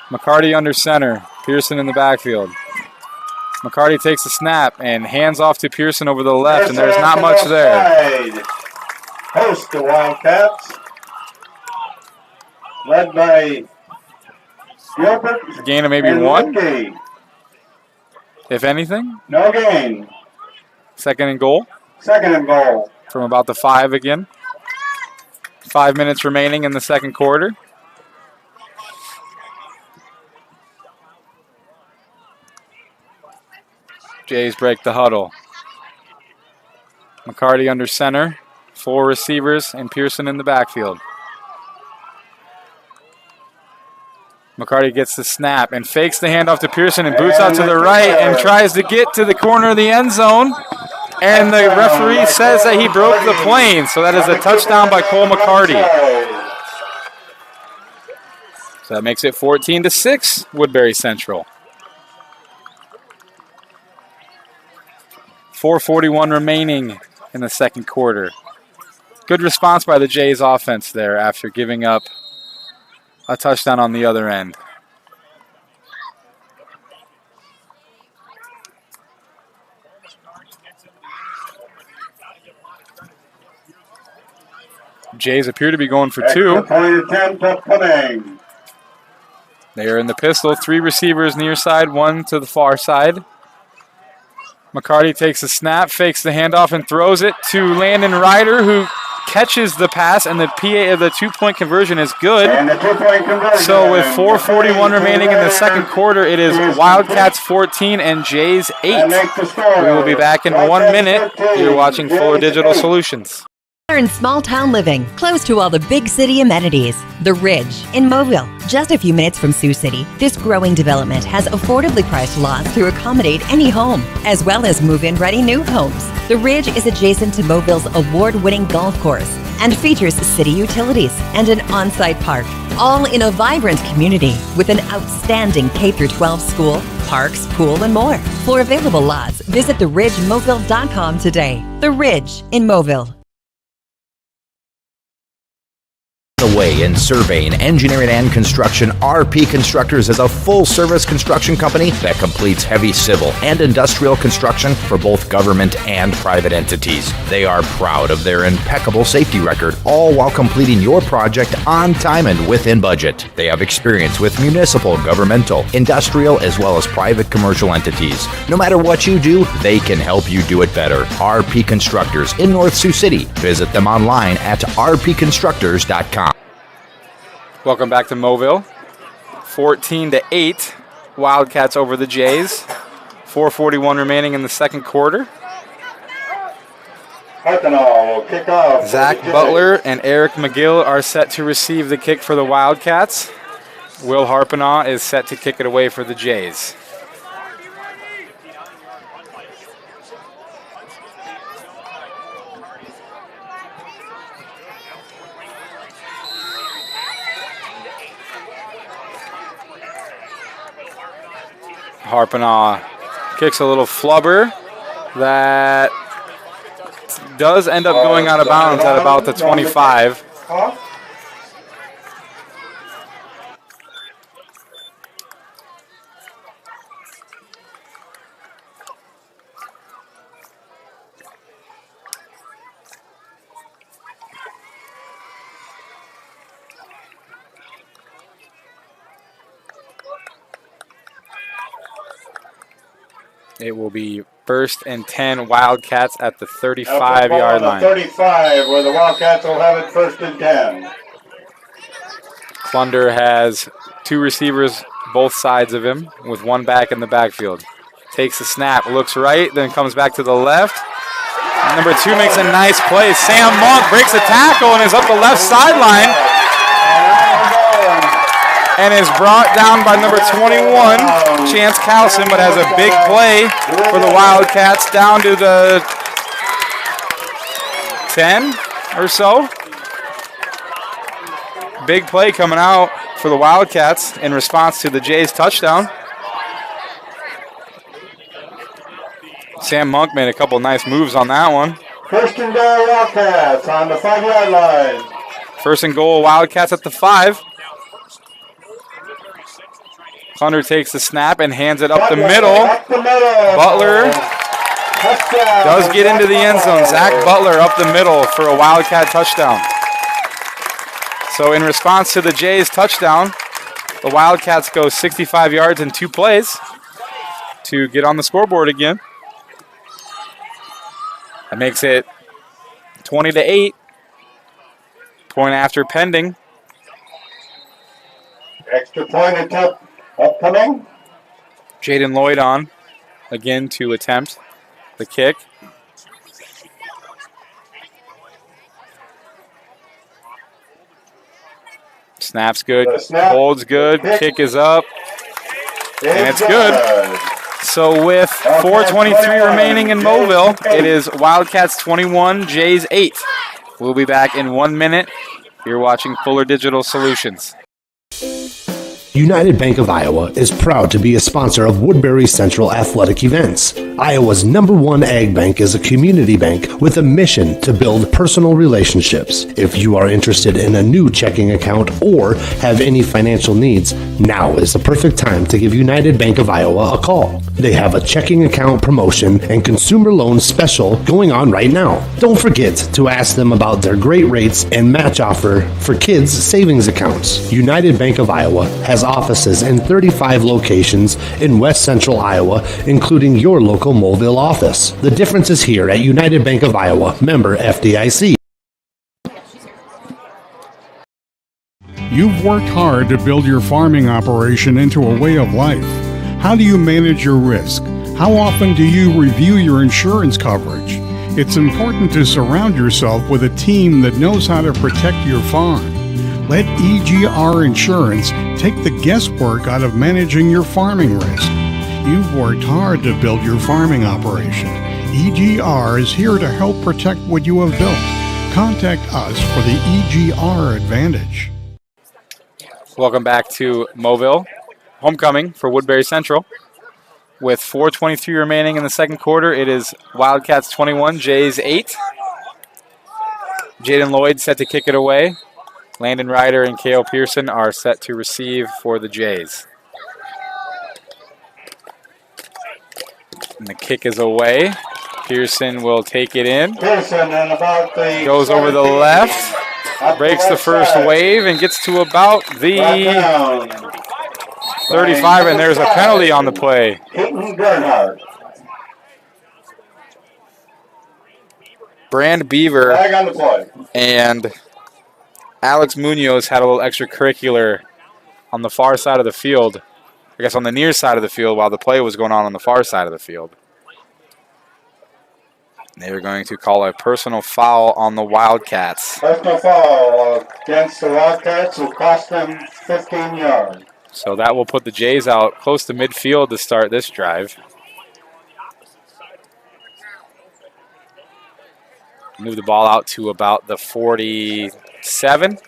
McCarty under center. Pearson in the backfield. McCarty takes the snap and hands off to Pearson over the left, and there's not much there. Host the Wildcats. Led by Gilbert. Gain of maybe and 1, Linkey. if anything. No gain. Second and goal Second and goal. from about the 5 again. 5 minutes remaining in the second quarter. Jays break the huddle. McCarty under center. 4 receivers and Pearson in the backfield. McCarty gets the snap and fakes the handoff to Pearson and boots out to the right and tries to get to the corner of the end zone. And the referee says that he broke the plane, so that is a touchdown by Cole McCarty. So that makes it 14-6, Woodbury Central. 4:41 remaining in the second quarter. Good response by the Jays offense there after giving up a touchdown on the other end. Jays appear to be going for 2. Extra point attempt upcoming. They are in the pistol. 3 receivers near side, 1 to the far side. McCarty takes the snap, fakes the handoff, and throws it to Landon Ryder, who catches the pass, and the PA of the 2-point conversion is good. And the 2-point conversion. So with 4:41 remaining in the second quarter, it is Wildcats 14 and Jays 8. And make the score. We will be back in 1 minute. You're watching Fuller Digital Solutions. In small town living, close to all the big city amenities. The Ridge in Mobile, just a few minutes from Sioux City. This growing development has affordably priced lots to accommodate any home, as well as move-in ready new homes. The Ridge is adjacent to Mobille's award-winning golf course and features city utilities and an on-site park, all in a vibrant community with an outstanding K-12 school, parks, pool, and more. For available lots, visit theridgemobile.com today. The Ridge in Mobile. The way in surveying, engineering, and construction, RP Constructors is a full-service construction company that completes heavy civil and industrial construction for both government and private entities. They are proud of their impeccable safety record, all while completing your project on time and within budget. They have experience with municipal, governmental, industrial, as well as private commercial entities. No matter what you do, they can help you do it better. RP Constructors in North Sioux City. Visit them online at rpconstructors.com. Welcome back to Mobile. 14-8, Wildcats over the Jays. 4:41 remaining in the second quarter. Harkenall will kick off. Zach Butler and Eric McGill are set to receive the kick for the Wildcats. Will Harpenaugh is set to kick it away for the Jays. Harpenaugh kicks a little flubber that does end up going out of bounds at about the 25. It will be first and 10 Wildcats at the 35-yard line. 35, where the Wildcats will have it first and 10. Klunder has 2 receivers both sides of him with 1 back in the backfield. Takes the snap, looks right, then comes back to the left. Number 2 makes a nice play. Sam Monk breaks a tackle and is up the left sideline. and is brought down by number 21, Chance Cowson, but has a big play for the Wildcats down to the 10 or so. Big play coming out for the Wildcats in response to the Jays touchdown. Sam Monk made a couple nice moves on that one. First and goal, Wildcats on the 5-yard line. First and goal, Wildcats at the 5. Hunter takes the snap and hands it up the middle. Butler does get into the end zone. Zach Butler up the middle for a Wildcat touchdown. So in response to the Jays touchdown, the Wildcats go 65 yards in 2 plays to get on the scoreboard again. That makes it 20-8. Point after pending. Extra point attempt upcoming. Jaden Lloyd on again to attempt the kick. Snap's good, holds good, kick is up, and it's good. So with 4:23 remaining in Mobile, it is Wildcats 21, Jays 8. We'll be back in 1 minute. You're watching Fuller Digital Solutions. United Bank of Iowa is proud to be a sponsor of Woodbury Central athletic events. Iowa's #1 ag bank is a community bank with a mission to build personal relationships. If you are interested in a new checking account or have any financial needs, now is the perfect time to give United Bank of Iowa a call. They have a checking account promotion and consumer loan special going on right now. Don't forget to ask them about their great rates and match offer for kids' savings accounts. United Bank of Iowa has offices in 35 locations in West Central Iowa, including your local Mobile office. The difference is here at United Bank of Iowa, member FDIC. You've worked hard to build your farming operation into a way of life. How do you manage your risk? How often do you review your insurance coverage? It's important to surround yourself with a team that knows how to protect your farm. Let EGR Insurance take the guesswork out of managing your farming risk. You've worked hard to build your farming operation. EGR is here to help protect what you have built. Contact us for the EGR Advantage. Welcome back to Mobile. Homecoming for Woodbury Central. With 4:23 remaining in the second quarter, it is Wildcats 21, Jays 8. Jaden Lloyd set to kick it away. Landon Ryder and Kale Pearson are set to receive for the Jays. And the kick is away. Pearson will take it in. Pearson and about the goes over the left, breaks the first wave, and gets to about the 35, and there's a penalty on the play. Peyton Bernhardt. Brand Beaver Flag on the play. and Alex Munoz had a little extracurricular on the far side of the field. I guess on the near side of the field while the play was going on the far side of the field. They were going to call a personal foul on the Wildcats. Personal foul against the Wildcats will cost them 15 yards. So that will put the Jays out close to midfield to start this drive. Move the ball out to about the 47,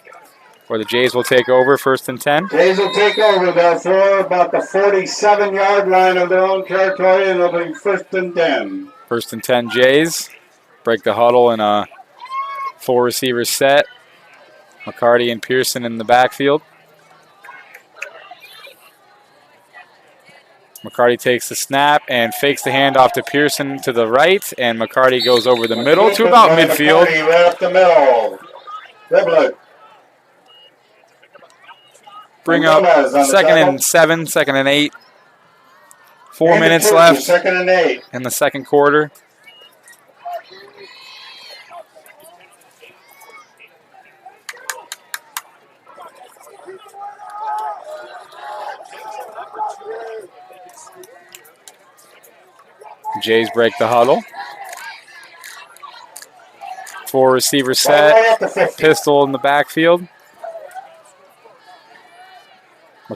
where the Jays will take over, 1st and 10. Jays will take over, therefore, about the 47-yard line of their own territory, and it'll be 1st and 10. 1st and 10 Jays. Break the huddle in a 4-receiver set. McCarty and Pearson in the backfield. McCarty takes the snap and fakes the handoff to Pearson to the right, and McCarty goes over the middle to about midfield. McCarty right up the middle. Dribble it. Bring up 2nd and 7, 2nd and 8. 4 minutes left 2nd and 8 in the second quarter. Jays break the huddle. 4-receiver set. Pistol in the backfield.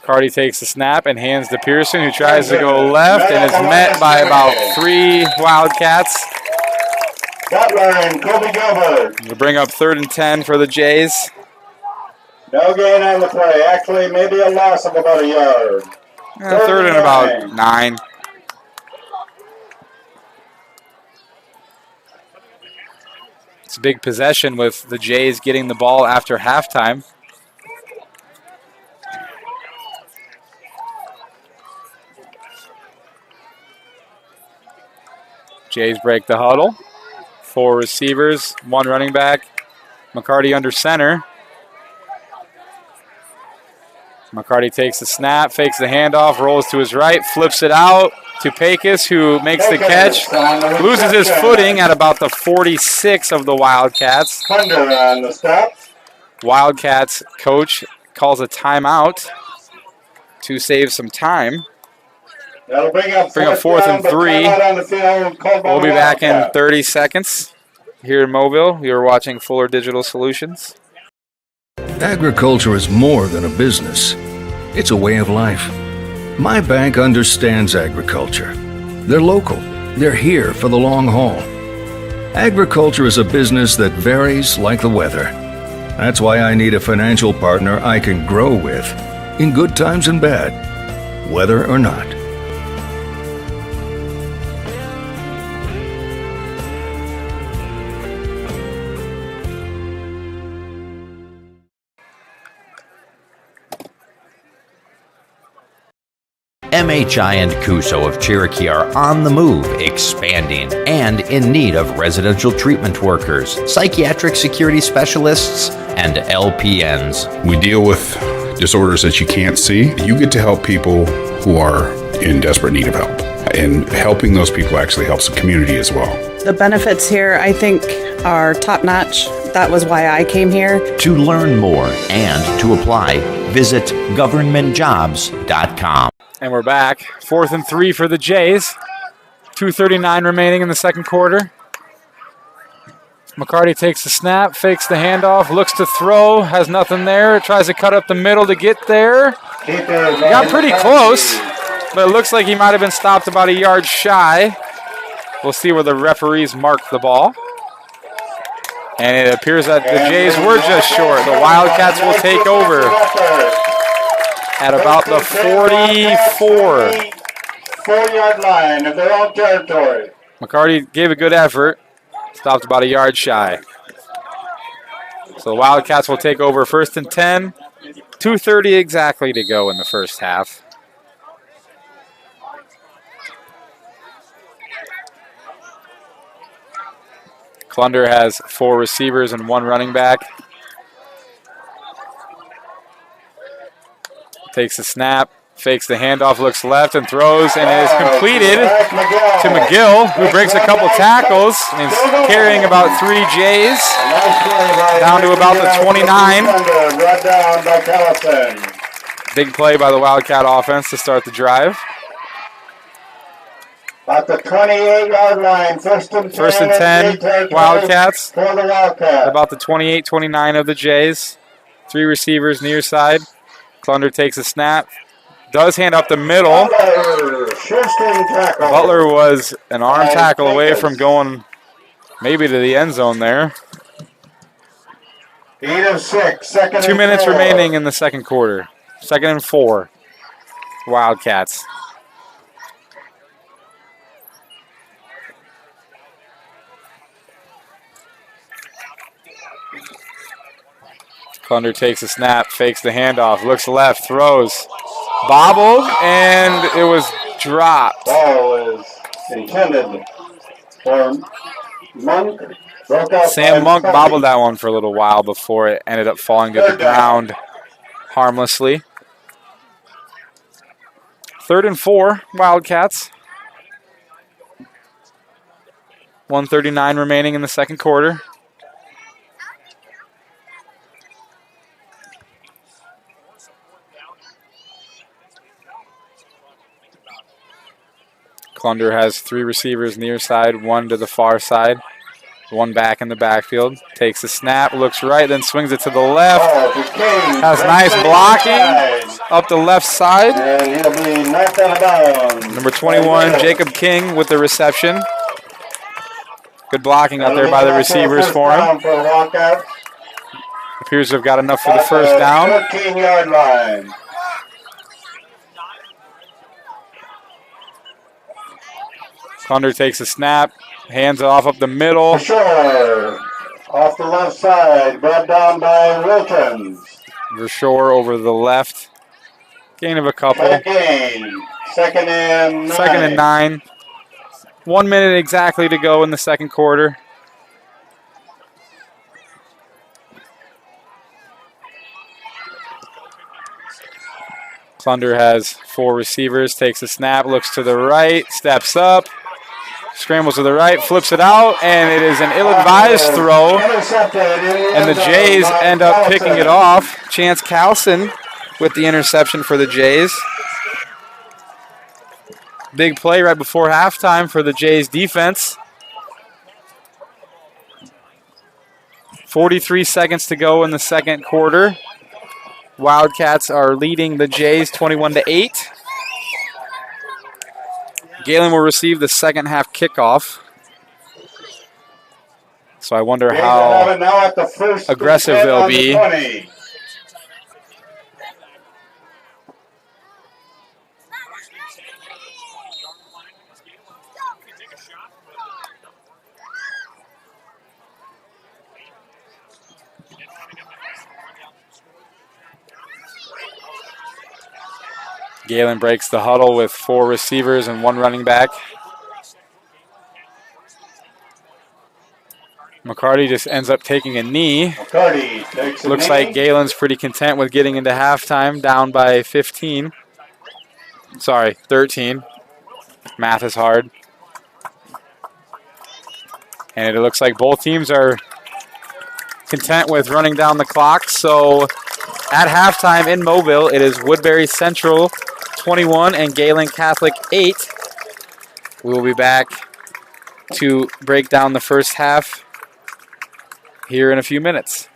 McCarty takes the snap and hands to Pearson, who tries to go left and is met by about 3 Wildcats. Butler and Kobe Gilbert. To bring up 3rd and 10 for the Jays. No gain on the play. Actually, maybe a loss of about a yard. 3rd and about 9. It's a big possession with the Jays getting the ball after halftime. Jays break the huddle. 4 receivers, 1 running back. McCarty under center. McCarty takes the snap, fakes the handoff, rolls to his right, flips it out to Pecos, who makes the catch, loses his footing at about the 46 of the Wildcats. Thunder on the stop. Wildcats coach calls a timeout to save some time. That'll bring up 4th and 3. We'll be back in 30 seconds here in Mobile. You're watching Fuller Digital Solutions. Agriculture is more than a business. It's a way of life. My bank understands agriculture. They're local. They're here for the long haul. Agriculture is a business that varies like the weather. That's why I need a financial partner I can grow with, in good times and bad, weather or not. MHI and Cuso of Cherokee are on the move, expanding, and in need of residential treatment workers, psychiatric security specialists, and LPNs. We deal with disorders that you can't see. You get to help people who are in desperate need of help. And helping those people actually helps the community as well. The benefits here, I think, are top-notch. That was why I came here. To learn more and to apply, visit governmentjobs.com. And we're back. 4th and 3 for the Jays. 2:39 remaining in the second quarter. McCarty takes the snap, fakes the handoff, looks to throw, has nothing there, tries to cut up the middle to get there. He got pretty close, but it looks like he might have been stopped about a yard shy. We'll see where the referees mark the ball. And it appears that the Jays were just short. The Wildcats will take over at about the 44. 4-yard line of their own territory. McCarty gave a good effort. Stopped about a yard shy. So the Wildcats will take over 1st and 10. 2:30 exactly to go in the first half. Clunder has 4 receivers and 1 running back. Takes the snap, fakes the handoff, looks left and throws, and it is completed to McGill, who breaks a couple tackles and is carrying about 3 Jays down to about the 29. Big play by the Wildcat offense to start the drive. About the 28-yard line, 1st and 10, Wildcats. For the Wildcats. About the 28-29 of the Jays. 3 receivers near side. Clunder takes a snap. Does hand up the middle. Butler was an arm tackle away from going maybe to the end zone there. 8 of 6, 2 2 minutes remaining in the second quarter. 2nd and 4. Wildcats. Clunder takes a snap, fakes the handoff, looks left, throws, bobbled, and it was dropped. Ball is intended for Monk. Sam Monk bobbled that one for a little while before it ended up falling to the ground harmlessly. 3rd and 4, Wildcats. 1:39 remaining in the second quarter. Clunder has 3 receivers near side, 1 to the far side, 1 back in the backfield. Takes the snap, looks right, then swings it to the left. Has nice blocking. up the left side. And he'll be knocked out of bounds. Number 21, Jacob King with the reception. Good blocking out there by the receivers for him. For a walkout. Appears to have got enough for the first down. 15-yard line. Thunder takes a snap, hands it off up the middle. Sure. Off the left side, brought down by Wilkins. Vershaw over the left. Gain of a couple. Gain. Second and 9. Second and 9. 1 minute exactly to go in the second quarter. Thunder has 4 receivers, takes a snap, looks to the right, steps up, scrambles to the right, flips it out, and it is an ill-advised throw. And the Jays end up picking it off. Chance Carlson with the interception for the Jays. Big play right before halftime for the Jays defense. 43 seconds to go in the second quarter. Wildcats are leading the Jays 21-8. Gehlen will receive the second half kickoff. So I wonder how aggressive they'll be. 20. Gehlen breaks the huddle with 4 receivers and 1 running back. McCarty just ends up taking a knee. Looks like Gehlen's pretty content with getting into halftime, down by 15. Sorry, 13. Math is hard. And it looks like both teams are content with running down the clock. So at halftime in Mobile, it is Woodbury Central 21 and Gehlen Catholic 8. We will be back to break down the first half here in a few minutes.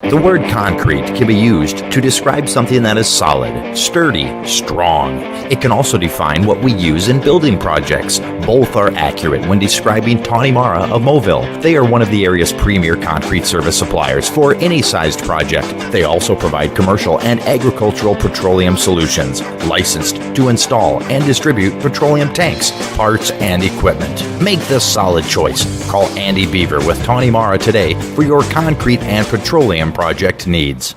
The word concrete can be used to describe something that is solid, sturdy, strong. It can also define what we use in building projects. Both are accurate when describing Tawny Mara of Mobile. They are one of the area's premier concrete service suppliers for any sized project. They also provide commercial and agricultural petroleum solutions, licensed to install and distribute petroleum tanks, parts, and equipment. Make the solid choice. Call Andy Beaver with Tawny Mara today for your concrete and petroleum project needs.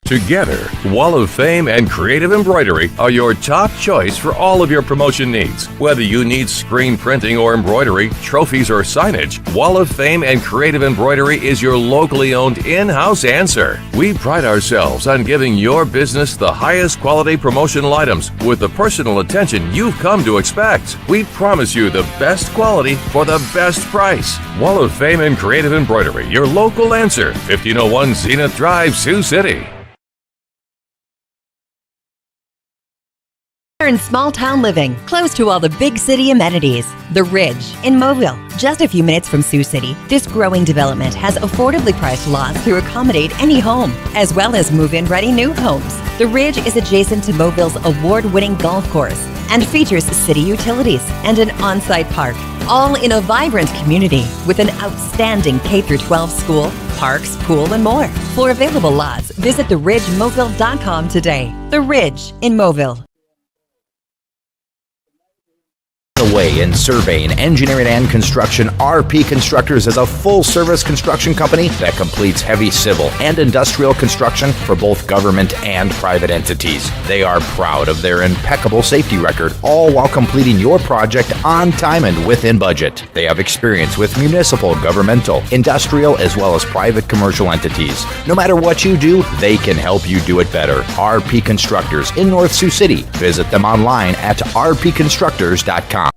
Together, Wall of Fame and Creative Embroidery are your top choice for all of your promotion needs. Whether you need screen printing or embroidery, trophies or signage, Wall of Fame and Creative Embroidery is your locally owned in-house answer. We pride ourselves on giving your business the highest quality promotional items with the personal attention you've come to expect. We promise you the best quality for the best price. Wall of Fame and Creative Embroidery, your local answer. 1501 Zenith Drive, Sioux City. In small town living, close to all the big city amenities. The Ridge in Mobile, just a few minutes from Sioux City. This growing development has affordably priced lots to accommodate any home, as well as move-in ready new homes. The Ridge is adjacent to Mobile's award-winning golf course and features city utilities and an on-site park, all in a vibrant community with an outstanding K-12 school, parks, pool, and more. For available lots, visit theridgemobile.com today. The Ridge in Mobile. Away in surveying, engineering, and construction, RP Constructors is a full-service construction company that completes heavy civil and industrial construction for both government and private entities. They are proud of their impeccable safety record, all while completing your project on time and within budget. They have experience with municipal, governmental, industrial, as well as private commercial entities. No matter what you do, they can help you do it better. RP Constructors in North Sioux City. Visit them online at rpconstructors.com.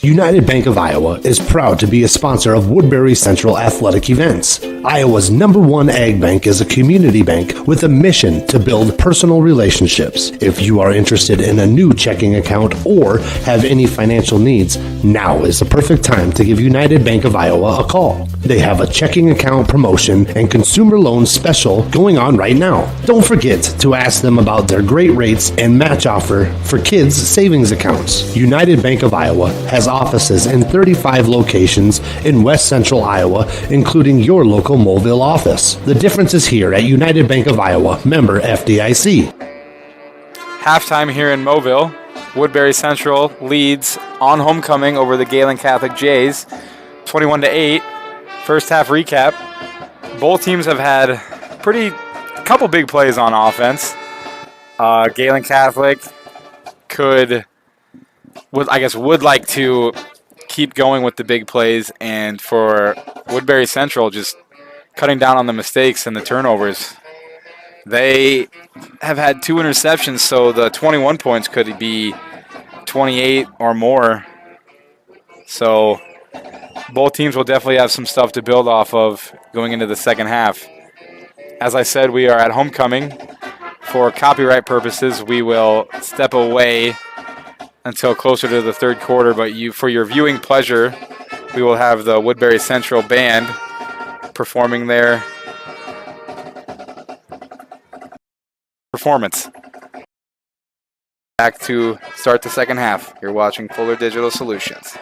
United Bank of Iowa is proud to be a sponsor of Woodbury Central athletic events. Iowa's #1 ag bank is a community bank with a mission to build personal relationships. If you are interested in a new checking account or have any financial needs, now is the perfect time to give United Bank of Iowa a call. They have a checking account promotion and consumer loan special going on right now. Don't forget to ask them about their great rates and match offer for kids' savings accounts. United Bank of Iowa has offices in 35 locations in West Central Iowa, including your local Mobile office. The difference is here at United Bank of Iowa, member FDIC. Halftime here in Mobile. Woodbury Central leads on homecoming over the Gehlen Catholic Jays, 21-8. First half recap. Both teams have had couple big plays on offense. Gehlen Catholic would like to keep going with the big plays, and for Woodbury Central, just cutting down on the mistakes and the turnovers. They have had 2 interceptions, so the 21 points could be 28 or more. So both teams will definitely have some stuff to build off of going into the second half. As I said, we are at homecoming. For copyright purposes, we will step away until closer to the third quarter, but for your viewing pleasure, we will have the Woodbury Central Band performing their performance. Back to start the second half. You're watching Fuller Digital Solutions.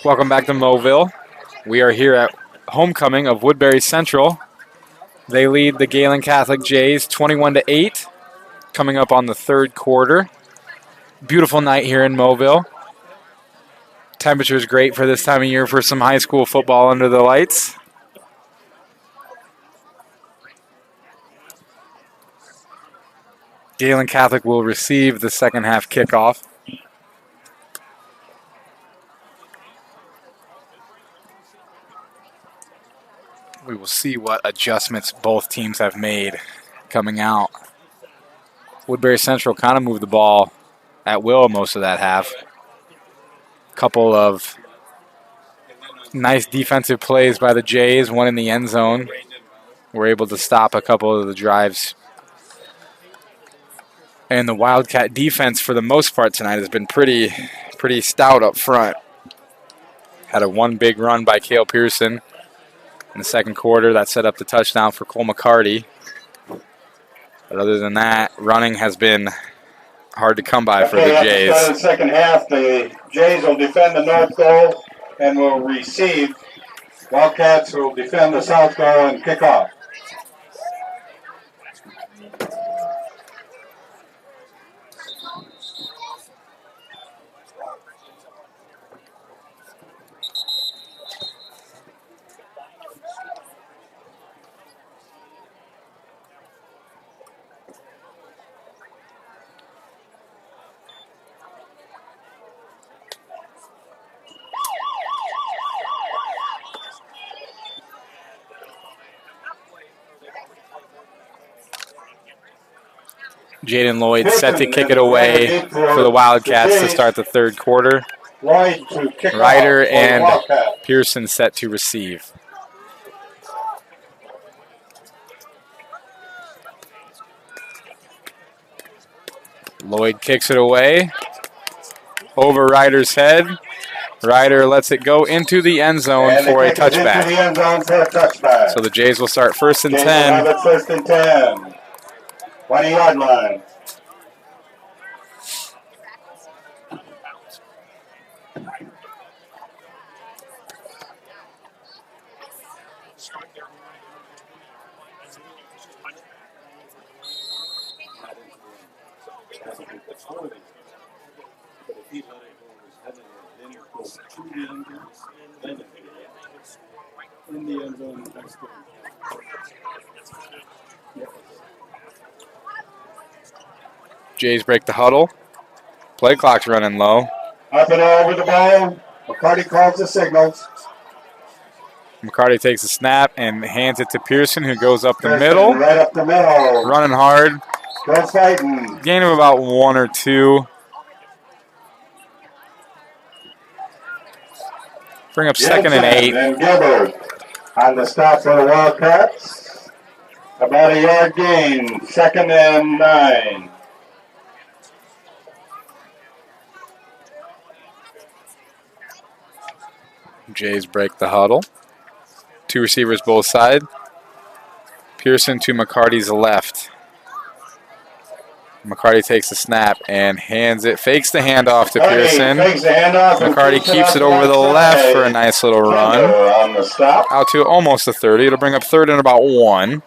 Welcome back to Mobile. We are here at homecoming of Woodbury Central. They lead the Gehlen Catholic Jays 21-8, coming up on the third quarter. Beautiful night here in Mobile. Temperature is great for this time of year for some high school football under the lights. Gehlen Catholic will receive the second half kickoff. We will see what adjustments both teams have made coming out. Woodbury Central kind of moved the ball at will most of that half. Couple of nice defensive plays by the Jays, one in the end zone. We're able to stop a couple of the drives. And the Wildcat defense, for the most part tonight, has been pretty stout up front. Had a one big run by Cale Pearson in the second quarter that set up the touchdown for Cole McCarty. But other than that, running has been hard to come by for the Jays. At the start of the second half, the Jays will defend the north goal and will receive. Wildcats will defend the south goal and kick off. Jaden Lloyd set to kick it away for the Wildcats to start the third quarter. Lloyd to kick Ryder off for and Wildcats. Pearson set to receive. Lloyd kicks it away over Ryder's head. Ryder lets it go into the end zone And for a they kick it into touchback. the end zone for a touchback. So the Jays will start first and Jays will have 10. it first and 10. 20-yard line. Jays break the huddle. Play clock's running low. Up and over the ball. McCarty calls the signals. McCarty takes a snap and hands it to Pearson, who goes up the Pearson middle. Right up the middle. Running hard. Still fighting. Gain of about 1 or 2. Bring up second and 8. And Gilbert on the stop for the Wildcats. About a yard gain. Second and 9. Jays break the huddle. 2 receivers both side. Pearson to McCarty's left. McCarty takes the snap and hands it, fakes the handoff to Pearson. Fakes the handoff. McCarty keeps it over the left for a nice little run. On the stop. Out to almost the 30. It'll bring up third and about 1.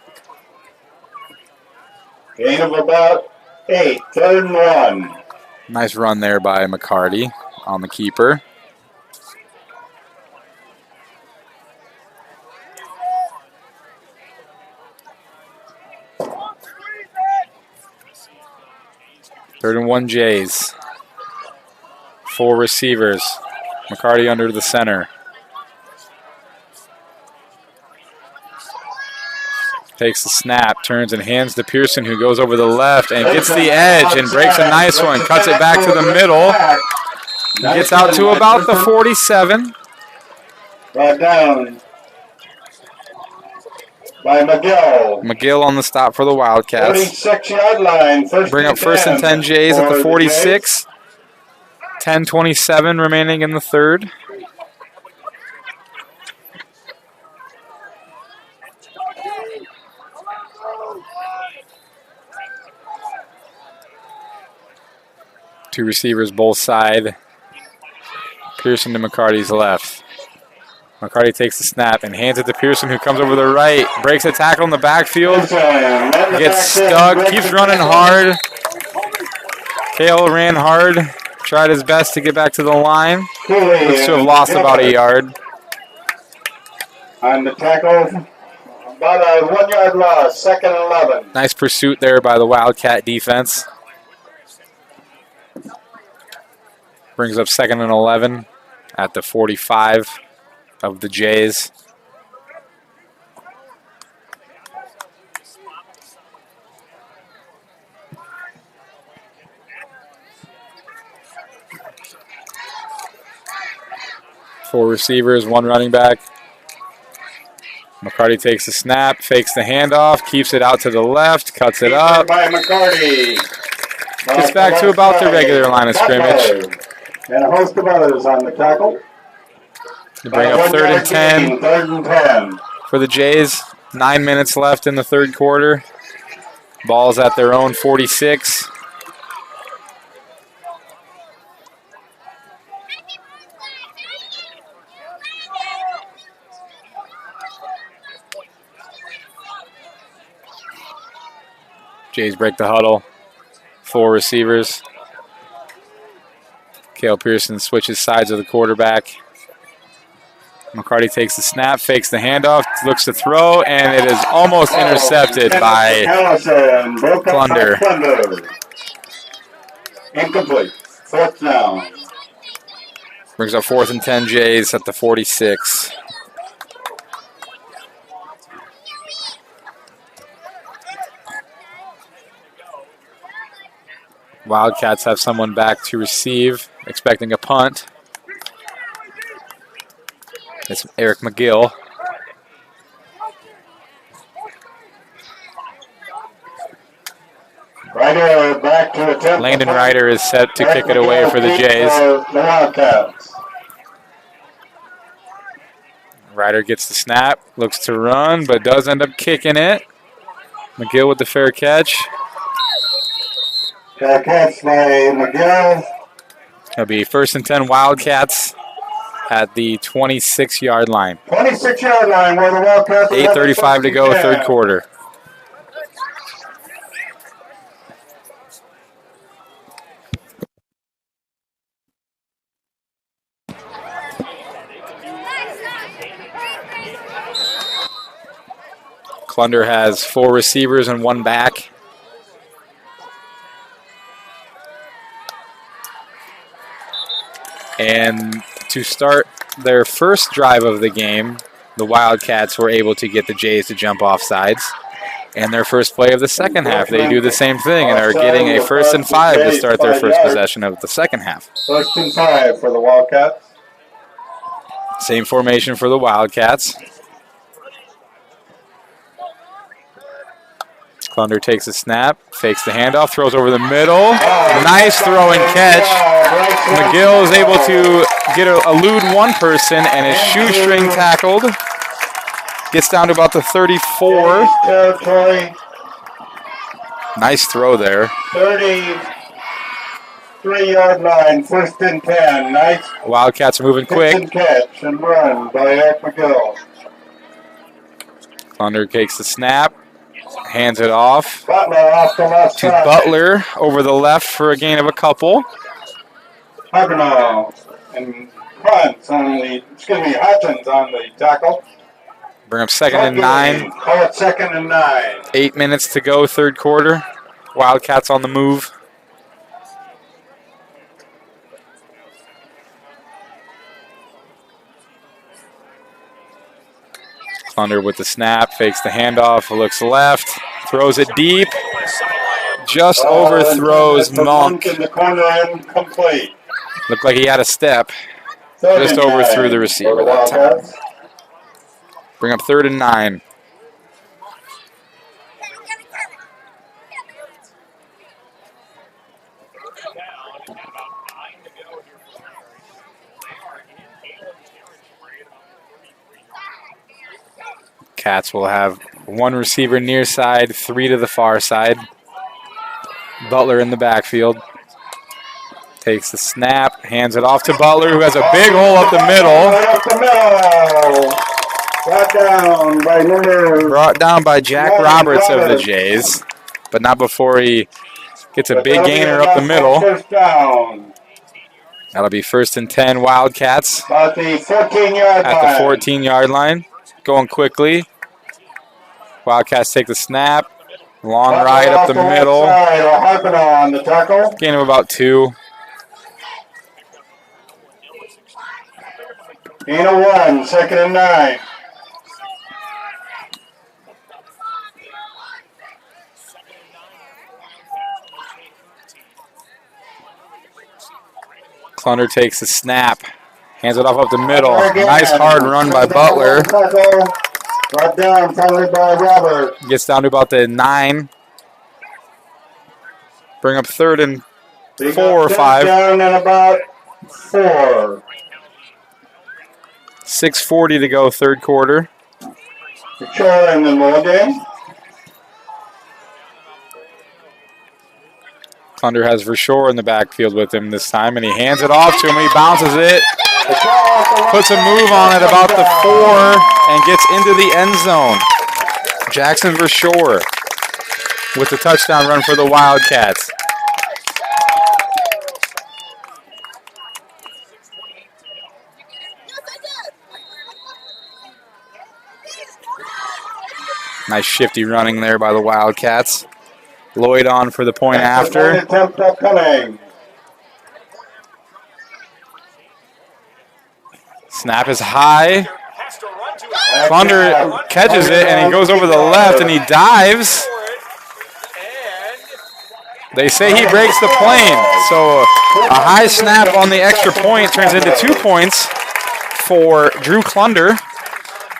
Gain of about 8. Third and 1. Nice run there by McCarty on the keeper. Third and 1 Jays. 4 receivers. McCarty under the center. Takes the snap, turns and hands to Pearson, who goes over the left and gets the edge and breaks a nice one. Cuts it back to the middle. Gets out to about the 47. Brought down by McGill. McGill on the stop for the Wildcats. 46-yard line. Bring up first and 10 Jays at the 46. 10:27 remaining in the third. Two receivers both side. Pearson to McCarty's left. McCarty takes the snap and hands it to Pearson, who comes over the right, breaks a tackle in the backfield, gets stuck, keeps running hard. Kale ran hard, tried his best to get back to the line. Looks to have lost about a yard. On the tackle, about a 1 yard loss, 2nd and 11. Nice pursuit there by the Wildcat defense. Brings up 2nd and 11 at the 45 of the Jays. Four receivers, one running back. McCarty takes the snap, fakes the handoff, keeps it out to the left, cuts it up. By McCarty. Gets back to about the regular line of scrimmage. And a host of others on the tackle. To bring up 3rd and 10. 3rd and 10. For the Jays. 9 minutes left in the third quarter. Ball's at their own 46. Jays break the huddle. Four receivers. Cale Pearson switches sides of the quarterback. McCarty takes the snap, fakes the handoff, looks to throw, and it is almost intercepted by Clunder. Incomplete. 4th down. Brings up 4th and 10 Jays at the 46. Wildcats have someone back to receive, expecting a punt. It's Eric McGill. Ryder back to attempt. Landon Ryder is set to kick it away for the Jays. The Wildcats. Ryder gets the snap, looks to run, but does end up kicking it. McGill with the fair catch. Fair catch by McGill. It'll be 1st and 10 Wildcats at the 26-yard line. 26-yard line where the Wildcats. 8:35 to go, third quarter. Clunder has four receivers and one back. And to start their first drive of the game, the Wildcats were able to get the Jays to jump off sides. And their first play of the second half, they do the same thing and are getting a 1st and 5 to start their first possession of the second half. 1st and 5 for the Wildcats. Same formation for the Wildcats. Clunder takes a snap, fakes the handoff, throws over the middle. Nice throw and catch. McGill is able to elude one person and is shoestring tackled. Gets down to about the 34. Territory. Nice throw there. 33-yard line, 1st and 10. Nice. Wildcats are moving quick. And catch and run by Eric McGill. Clunder takes the snap. Hands it off Butler off the left to side. Butler over the left for a gain of a couple. Hutchins on the tackle. Bring up 2nd and 9. Call it 2nd and 9. 8 minutes to go, third quarter. Wildcats on the move. Clunder with the snap, fakes the handoff, looks left, throws it deep, just overthrows Monk. In the corner and complete. Looked like he had a step, just overthrew the receiver that time. Bring up 3rd and 9. Cats will have one receiver near side, 3 to the far side. Butler in the backfield. Takes the snap, hands it off to Butler, who has a big hole up the middle. Up the middle. Brought down by Jack Roberts of the Jays, but not before he gets a big gainer up the middle. First down. That'll be 1st and 10 Wildcats About the 14-yard line. at the 14-yard line. Going quickly. Wildcats take the snap. Long ride up the middle. On the tackle. Gain of about 2. Gain of 1, 2nd and 9. Clunder takes the snap. Hands it off up the middle. Nice hard run by Butler. Brought down finally by Robert. Gets down to about the 9. Bring up 3rd and 4 or 5. Down and about 4. 6:40 to go, 3rd quarter. Sure in the ball game. Clunder has Vershaw in the backfield with him this time, and he hands it off to him. He bounces it, puts a move on it about the 4, and gets into the end zone. Jackson Vershaw with the touchdown run for the Wildcats. Nice shifty running there by the Wildcats. Lloyd on for the point after. Attempt upcoming. Snap is high. Clunder catches it, and he goes over the left, and he dives. They say he breaks the plane. So a high snap on the extra point turns into 2 points for Drew Clunder.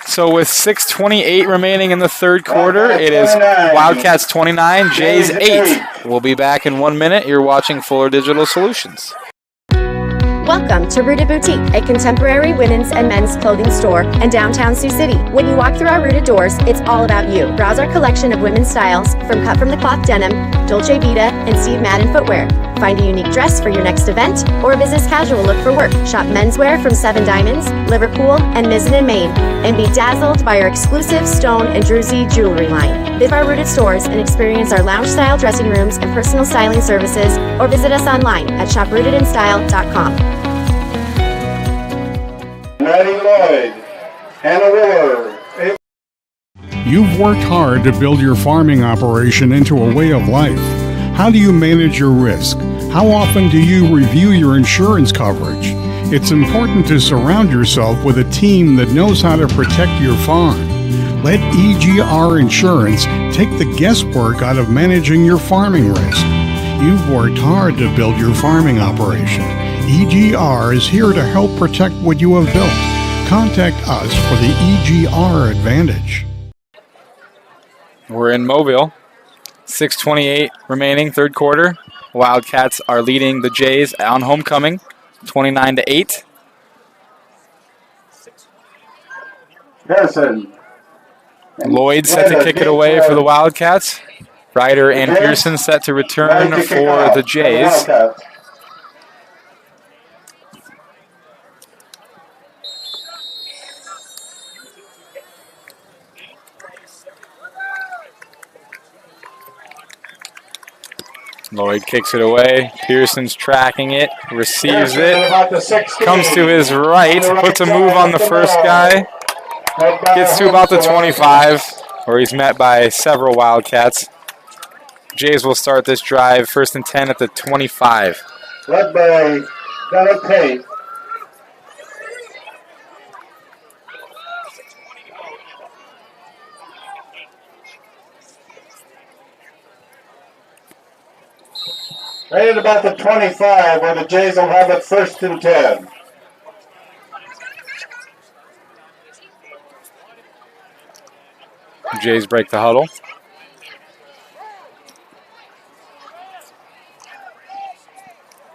So with 6:28 remaining in the 3rd quarter, it is Wildcats 29, Jays 8. We'll be back in 1 minute. You're watching Fuller Digital Solutions. Welcome to Rooted Boutique, a contemporary women's and men's clothing store in downtown Sioux City. When you walk through our Rooted doors, it's all about you. Browse our collection of women's styles from cut-from-the-cloth denim, Dolce Vita, and Steve Madden footwear. Find a unique dress for your next event or a business casual look for work. Shop menswear from 7 Diamonds, Liverpool, and Mizzen & Main, and be dazzled by our exclusive Stone and Druzy jewelry line. Visit our Rooted stores and experience our lounge-style dressing rooms and personal styling services, or visit us online at shoprootedinstyle.com. Maddie Lloyd, Hannah Willer. You've worked hard to build your farming operation into a way of life. How do you manage your risk? How often do you review your insurance coverage? It's important to surround yourself with a team that knows how to protect your farm. Let EGR Insurance take the guesswork out of managing your farming risk. You've worked hard to build your farming operation. EGR is here to help protect what you have built. Contact us for the EGR Advantage. We're in Mobile. 6:28 remaining, 3rd quarter. Wildcats are leading the Jays on homecoming, 29-8. Pearson. Lloyd set to kick it away for the Wildcats. Ryder and Pearson set to return for the Jays. Lloyd kicks it away. Pearson's tracking it, receives it, comes to his right, puts a move on the first guy, gets to about the 25, where he's met by several Wildcats. Jays will start this drive, 1st and 10 at the 25. Woodbury, Gunner Tate. Right at about the 25, where the Jays will have it 1st and 10. Jays break the huddle.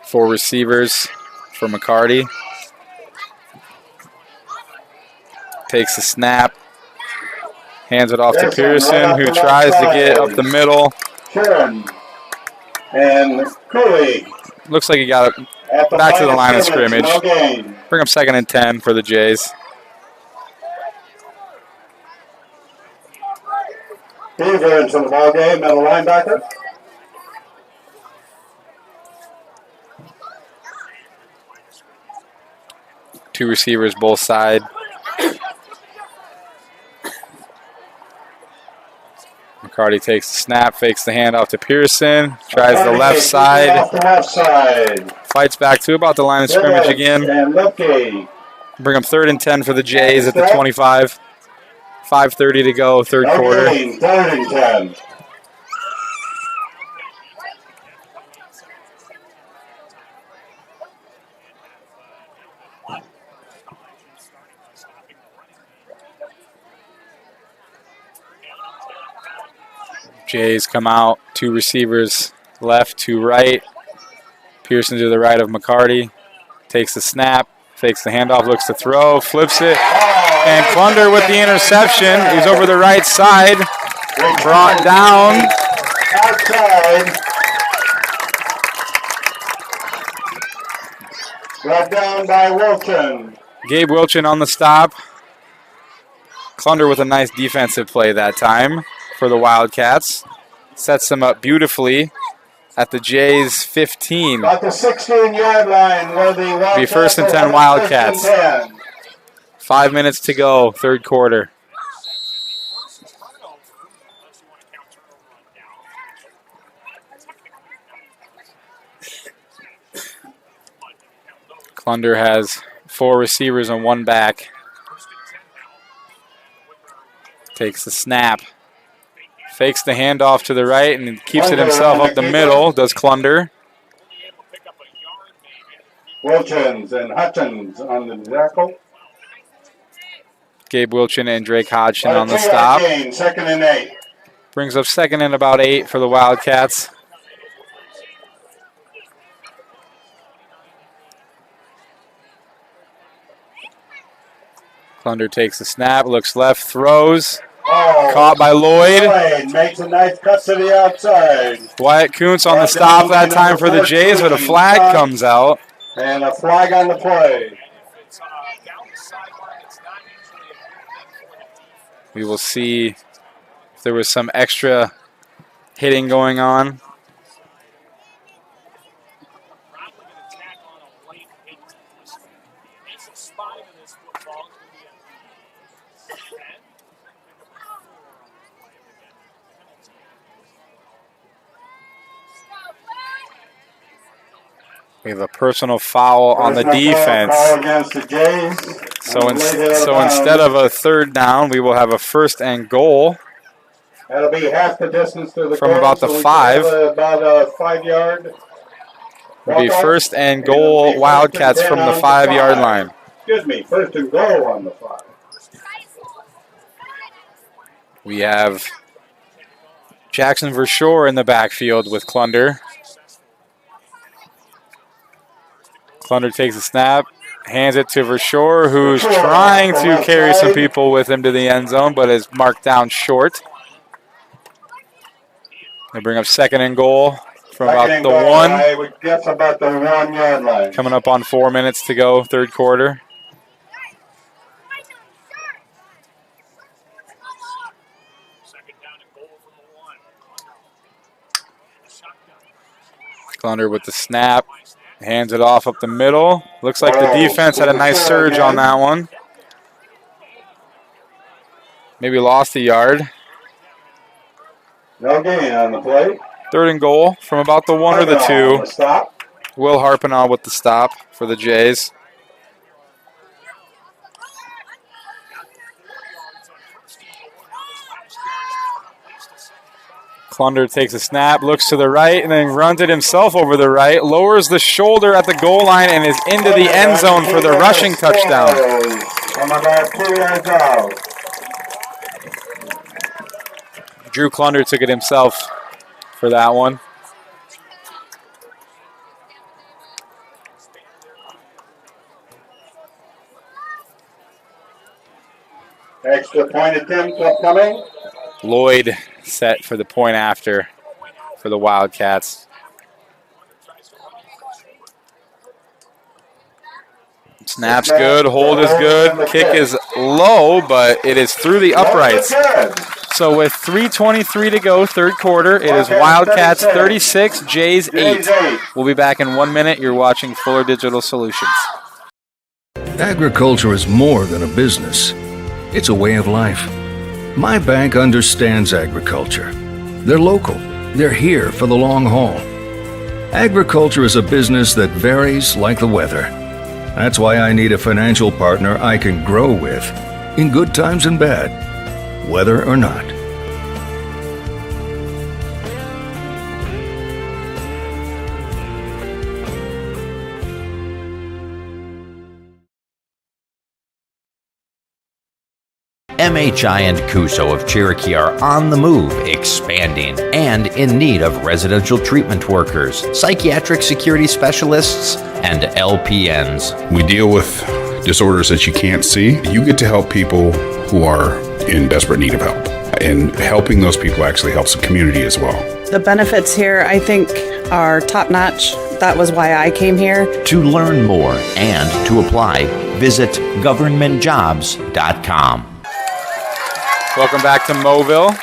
Four receivers for McCarty. Takes the snap. Hands it off to Pearson, who tries to get up the middle. Sharon and Cooley. Looks like he got it At the back to the line of scrimmage, scrimmage. no gain. Bring up 2nd and 10 for the Jays. Beaver into the ball game, middle linebacker. Two receivers both side. McCarty takes the snap, fakes the handoff to Pearson, tries the left side, Off the left side. fights back to about the line of scrimmage again. And Lipke. Bring up 3rd and 10 for the Jays at the 25. 5:30 to go, third quarter. Gain, 3rd and 10. Jays come out, two receivers left, two right. Pearson to the right of McCarty. Takes the snap, fakes the handoff, looks to throw, flips it. And Clunder with the interception. He's over the right side. Brought down. Outside. Brought down by Wilson. Gabe Wilchin on the stop. Clunder with a nice defensive play that time for the Wildcats. Sets them up beautifully at the Jays 15. At the 16-yard line where the Wildcats Be 1st and 10 Wildcats. 1st and 10. 5 minutes to go, third quarter. Clunder has 4 receivers and 1 back. Takes the snap. Fakes the handoff to the right and keeps it himself up the middle, does Clunder. Wilchins and Hutchins on the tackle. Gabe Wilchin and Drake Hodgson on the stop. Gain, 2nd and 8. Brings up 2nd and about 8 for the Wildcats. Clunder takes the snap, looks left, throws. Caught by Lloyd. Lloyd makes a nice cut to the outside. Wyatt Kuntz on the stop that time for the Jays, but a flag comes out. And a flag on the play. We will see if there was some extra hitting going on. We have a personal foul on the defense. Foul against the Jays. So instead of a 3rd down, we will have a 1st and goal. That'll be half the distance to the from goal, about the so 5. About a 5-yard. It'll be 1st and goal Wildcats from the 5-yard line. Excuse me, 1st and goal on the 5. We have Jackson Verschoor in the backfield with Clunder. Clunder takes a snap, hands it to Verschoor, who's trying to carry some people with him to the end zone, but is marked down short. They bring up 2nd and goal from about the 1. I would guess about the 1-yard line. Coming up on 4 minutes to go, third quarter. Clunder with the snap. Hands it off up the middle. Looks like the defense had a nice surge on that one. Maybe lost a yard. No gain on the play. 3rd and goal from about the 1 or the 2. Will Harpinall with the stop for the Jays. Clunder takes a snap, looks to the right, and then runs it himself over the right, lowers the shoulder at the goal line, and is into the end zone for the rushing touchdown. From about 2 yards out. Drew Clunder took it himself for that one. Extra point attempt upcoming. Lloyd set for the point after for the Wildcats. Snap's good, hold is good, kick is low, but it is through the uprights. So with 3:23 to go, third quarter, it is Wildcats 36, Jays 8. We'll be back in 1 minute. You're watching Fuller Digital Solutions. Agriculture is more than a business. It's a way of life. My bank understands agriculture. They're local. They're here for the long haul. Agriculture is a business that varies like the weather. That's why I need a financial partner I can grow with, in good times and bad, whether or not. MHI and Cuso of Cherokee are on the move, expanding, and in need of residential treatment workers, psychiatric security specialists, and LPNs. We deal with disorders that you can't see. You get to help people who are in desperate need of help. And helping those people actually helps the community as well. The benefits here, I think, are top-notch. That was why I came here. To learn more and to apply, visit governmentjobs.com. Welcome back to Mobile,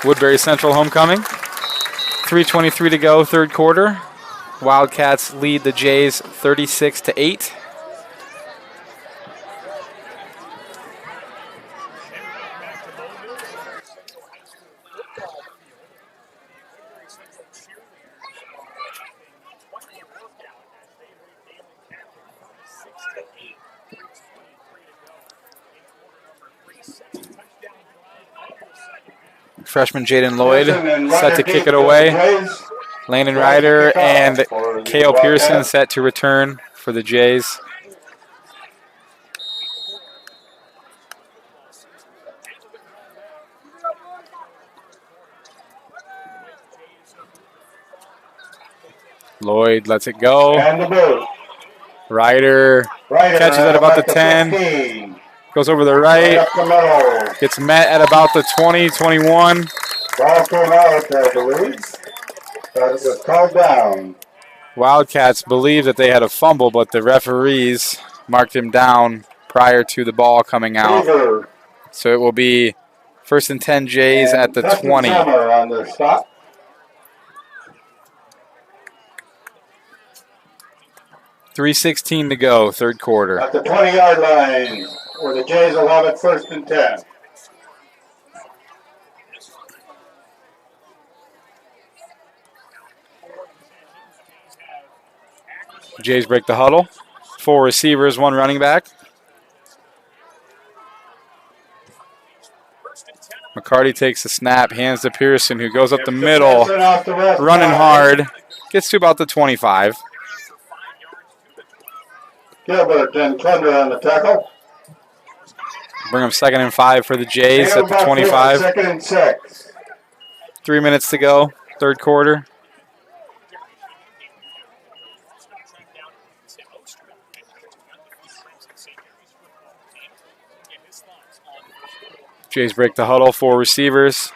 Woodbury Central homecoming. 3:23 to go, third quarter. Wildcats lead the Jays 36-8. Freshman Jaden Lloyd set to kick it away. Landon Ryder and Kale Pearson set to return for the Jays. Lloyd lets it go. Ryder catches at about the 10. Goes over the right. Gets met at about the 20, 21. Ball came out, I believe. But it was called down. Wildcats believe that they had a fumble, but the referees marked him down prior to the ball coming out. So it will be 1st and 10 Jays at the 20. On their stop. .316 to go, third quarter. At the 20-yard line, where the Jays will have it 1st and 10. Jays break the huddle. 4 receivers, 1 running back. McCarty takes the snap, hands to Pearson, who goes up the middle, running hard. Gets to about the 25. Gilbert and Thunder on the tackle. Bring them 2nd and 5 for the Jays at the 25. 2nd and 6. 3 minutes to go, third quarter. Jays break the huddle, 4 receivers.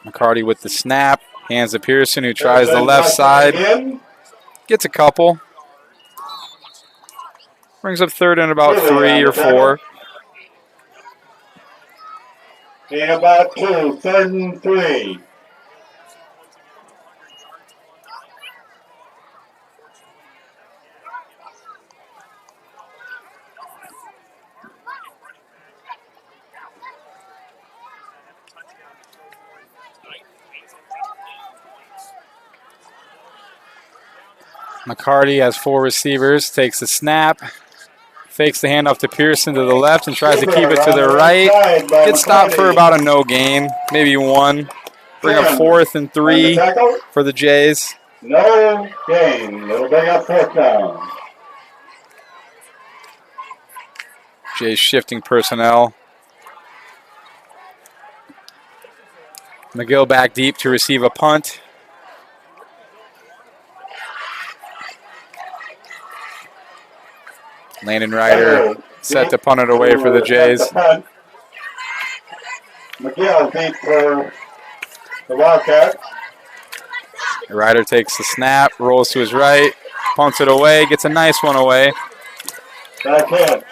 McCarty with the snap, hands to Pearson, who tries the left side. Gets a couple. Brings up 3rd and about 3 or 4. And about 2, 3rd and 3. McCarty has 4 receivers, takes the snap, fakes the handoff to Pearson to the left and tries to keep it to the right. Gets stopped for about a no gain, maybe 1. Bring up 4th and 3 for the Jays. No gain. It'll bring up 4th down. Jays shifting personnel. McGill back deep to receive a punt. Landon Ryder set to punt it away for the Jays. McGill deep for the Wildcats. Ryder takes the snap, rolls to his right, punts it away, gets a nice one away. Back hit.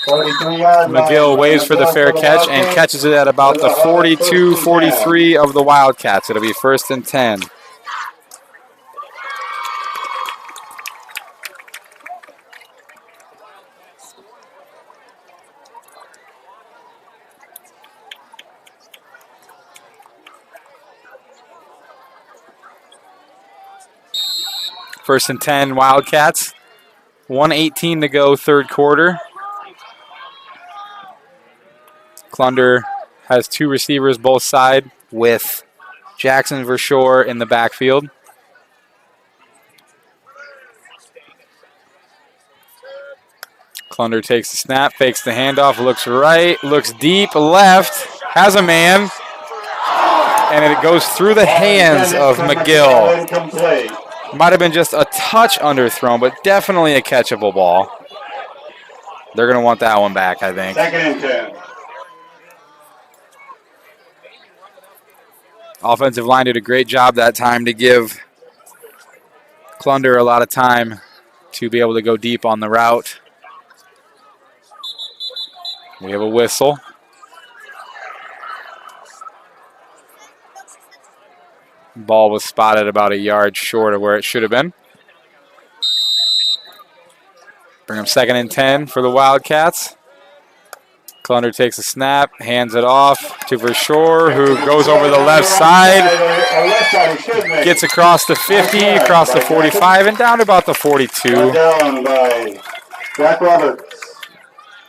43-yard line. McGill waves for the fair catch and catches it at about the 42-43 of the Wildcats. It'll be 1st and 10. First and 10 Wildcats. 1:18 to go, third quarter. Clunder has two receivers both side with Jackson Verschoor in the backfield. Clunder takes the snap, fakes the handoff, looks right, looks deep, left, has a man, and it goes through the hands of McGill. Might have been just a touch underthrown, but definitely a catchable ball. They're going to want that one back, I think. 2nd and 10. Offensive line did a great job that time to give Clunder a lot of time to be able to go deep on the route. We have a whistle. Ball was spotted about a yard short of where it should have been. Bring them 2nd and 10 for the Wildcats. Clunder takes a snap, hands it off to Verschoor, who goes over the left side, gets across the 50, across the 45, and down to about the 42. Down by Jack Roberts.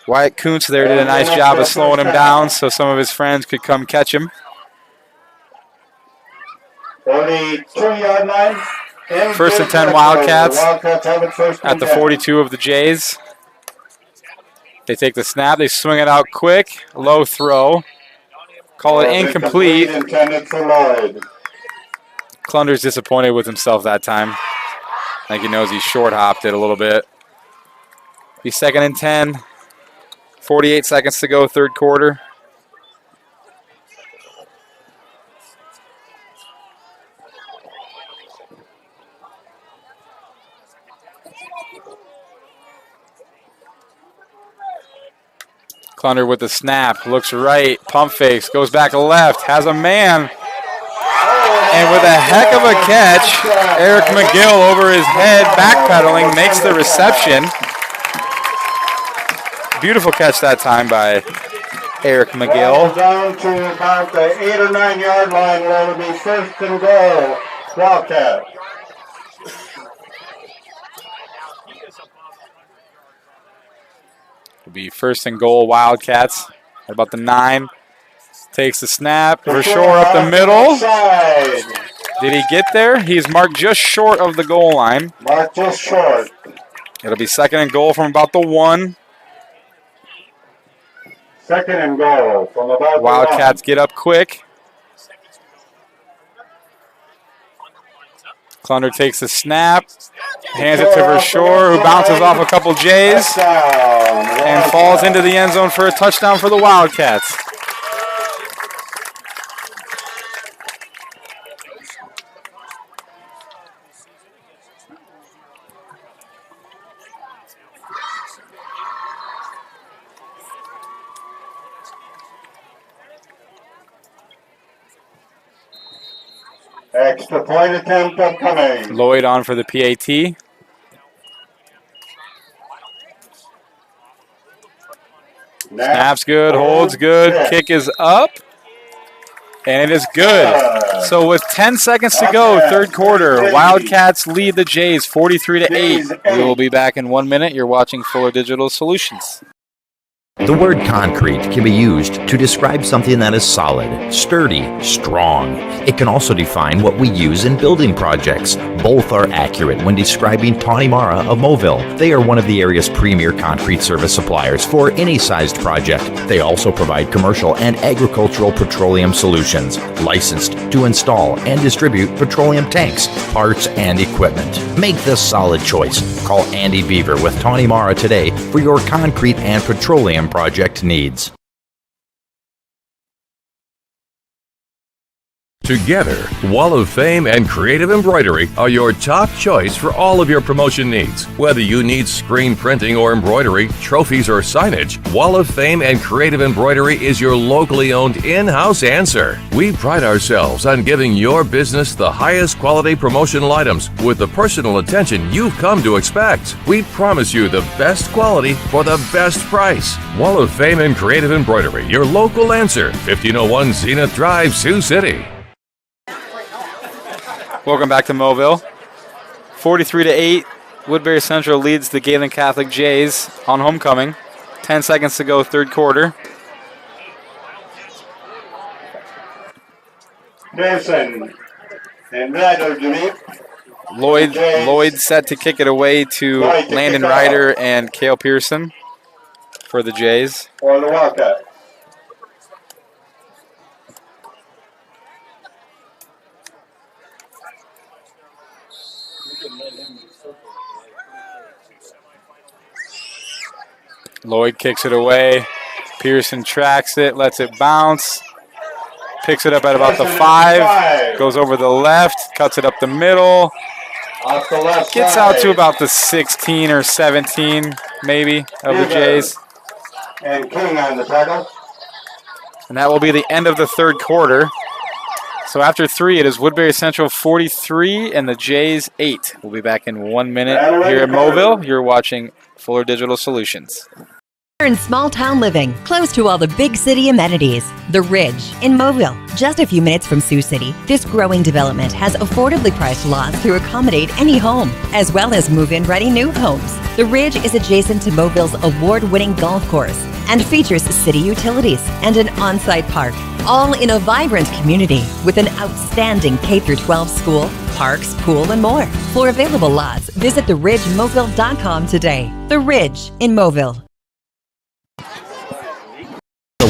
Wyatt Kuntz there did a nice job of slowing him down so some of his friends could come catch him. 42-yard line. 1st and 10 Wildcats at the 42 of the Jays. They take the snap, they swing it out quick, low throw. Call it incomplete. Intended for Lloyd. Clunder's disappointed with himself that time. I think he knows he short hopped it a little bit. Be 2nd and 10. 48 seconds to go, third quarter. Clunder with the snap, looks right, pump fakes, goes back left, has a man. And with a heck of a catch, Eric McGill over his head, backpedaling, makes the reception. Beautiful catch that time by Eric McGill. Down to about the 8 or 9 yard line where it'll be 1st and goal. Wildcat. It'll be 1st and goal, Wildcats. At about the 9. Takes the snap. Verschoor up the middle. Did he get there? He's marked just short of the goal line. Marked just short. It'll be 2nd and goal from about the 1. 2nd and goal from about Wildcats get up quick. Clunder takes the snap, hands it to Verschoor, who bounces off a couple Jays and falls into the end zone for a touchdown for the Wildcats. Extra point attempt upcoming. Lloyd on for the PAT. Snaps good, holds good, kick is up, and it is good. So with 10 seconds to go, third quarter, Wildcats lead the Jays 43-8. We will be back in 1 minute. You're watching Fuller Digital Solutions. The word concrete can be used to describe something that is solid, sturdy, strong. It can also define what we use in building projects. Both are accurate when describing Tawny Mara of Moville. They are one of the area's premier concrete service suppliers for any sized project. They also provide commercial and agricultural petroleum solutions, licensed to install and distribute petroleum tanks, parts, and equipment. Make the solid choice. Call Andy Beaver with Tawny Mara today for your concrete and petroleum project needs. Together, Wall of Fame and Creative Embroidery are your top choice for all of your promotion needs. Whether you need screen printing or embroidery, trophies or signage, Wall of Fame and Creative Embroidery is your locally owned in-house answer. We pride ourselves on giving your business the highest quality promotional items with the personal attention you've come to expect. We promise you the best quality for the best price. Wall of Fame and Creative Embroidery, your local answer. 1501 Zenith Drive, Sioux City. Welcome back to Mobile. 43-8, Woodbury Central leads the Gehlen Catholic Jays on homecoming. 10 seconds to go, third quarter. Pearson and Ryder Jimmy. Lloyd set to kick it away to Landon Ryder and Cale Pearson for the Jays. For the Wildcat. Lloyd kicks it away. Pearson tracks it, lets it bounce. Picks it up at about the 5. Goes over the left, cuts it up the middle. Off the left Gets side. out to about the 16 or 17, maybe, of the Jays. And King on the tackle. And that will be the end of the third quarter. So after 3, it is Woodbury Central 43 and the Jays 8. We'll be back in 1 minute here at Mobile. You're watching Fuller Digital Solutions. In small town living, close to all the big city amenities. The Ridge in Mobile, just a few minutes from Sioux City. This growing development has affordably priced lots to accommodate any home, as well as move-in ready new homes. The Ridge is adjacent to Mobile's award-winning golf course and features city utilities and an on-site park, all in a vibrant community with an outstanding K-12 school, parks, pool, and more. For available lots, visit theridgemobile.com today. The Ridge in Mobile.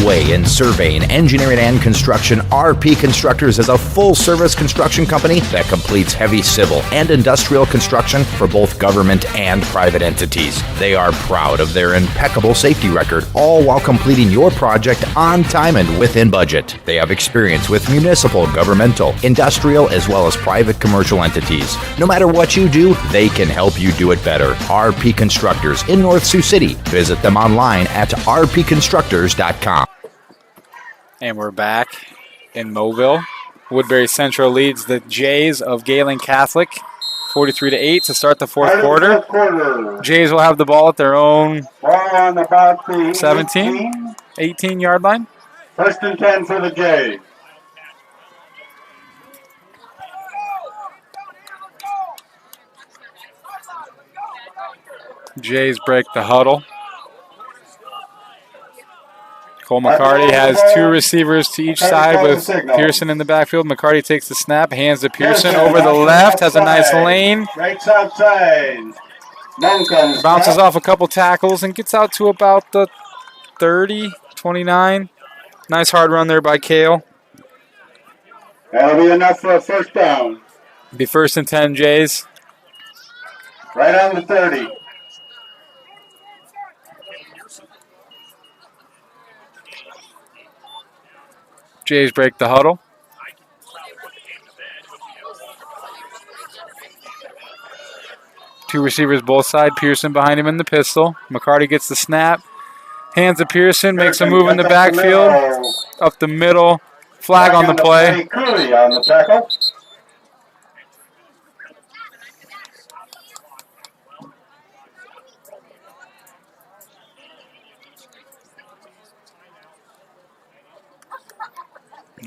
Way in surveying, engineering, and construction, RP Constructors is a full-service construction company that completes heavy civil and industrial construction for both government and private entities. They are proud of their impeccable safety record, all while completing your project on time and within budget. They have experience with municipal, governmental, industrial, as well as private commercial entities. No matter what you do, they can help you do it better. RP Constructors in North Sioux City. Visit them online at rpconstructors.com. And we're back in Mobile. Woodbury Central leads the Jays of Gehlen Catholic 43-8 to start the fourth quarter. Jays will have the ball at their own On about the 17, 18-yard line. First and 10 for the Jays. Jays break the huddle. Cole McCarty has 2 receivers to each side with Pearson in the backfield. McCarty takes the snap, hands to Pearson over the left, has a nice lane. Right outside. Bounces off a couple tackles and gets out to about the 30, 29. Nice hard run there by Cale. That'll be enough for a first down. Be first and 10 Jays. Right on the 30. Jays break the huddle. Two receivers both side. Pearson behind him in the pistol. McCarty gets the snap. Hands to Pearson. Makes a move in the backfield. Up the middle. Flag on the play. Cooley on the tackle.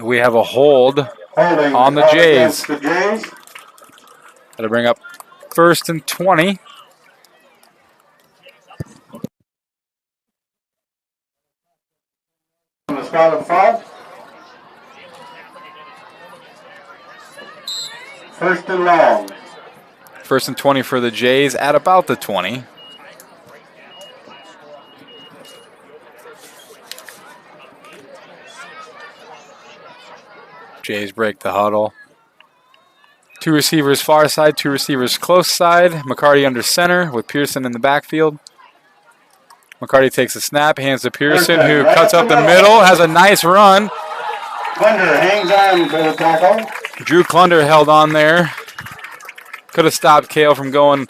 We have a hold on the Jays. That'll bring up first and 20. On the spot of 5. First and long. First and 20 for the Jays at about the 20. Jays break the huddle. Two receivers far side, two receivers close side. McCarty under center with Pearson in the backfield. McCarty takes a snap, hands to Pearson, who cuts up the middle, has a nice run. Klunder hangs on for the tackle. Drew Klunder held on there. Could have stopped Kale from going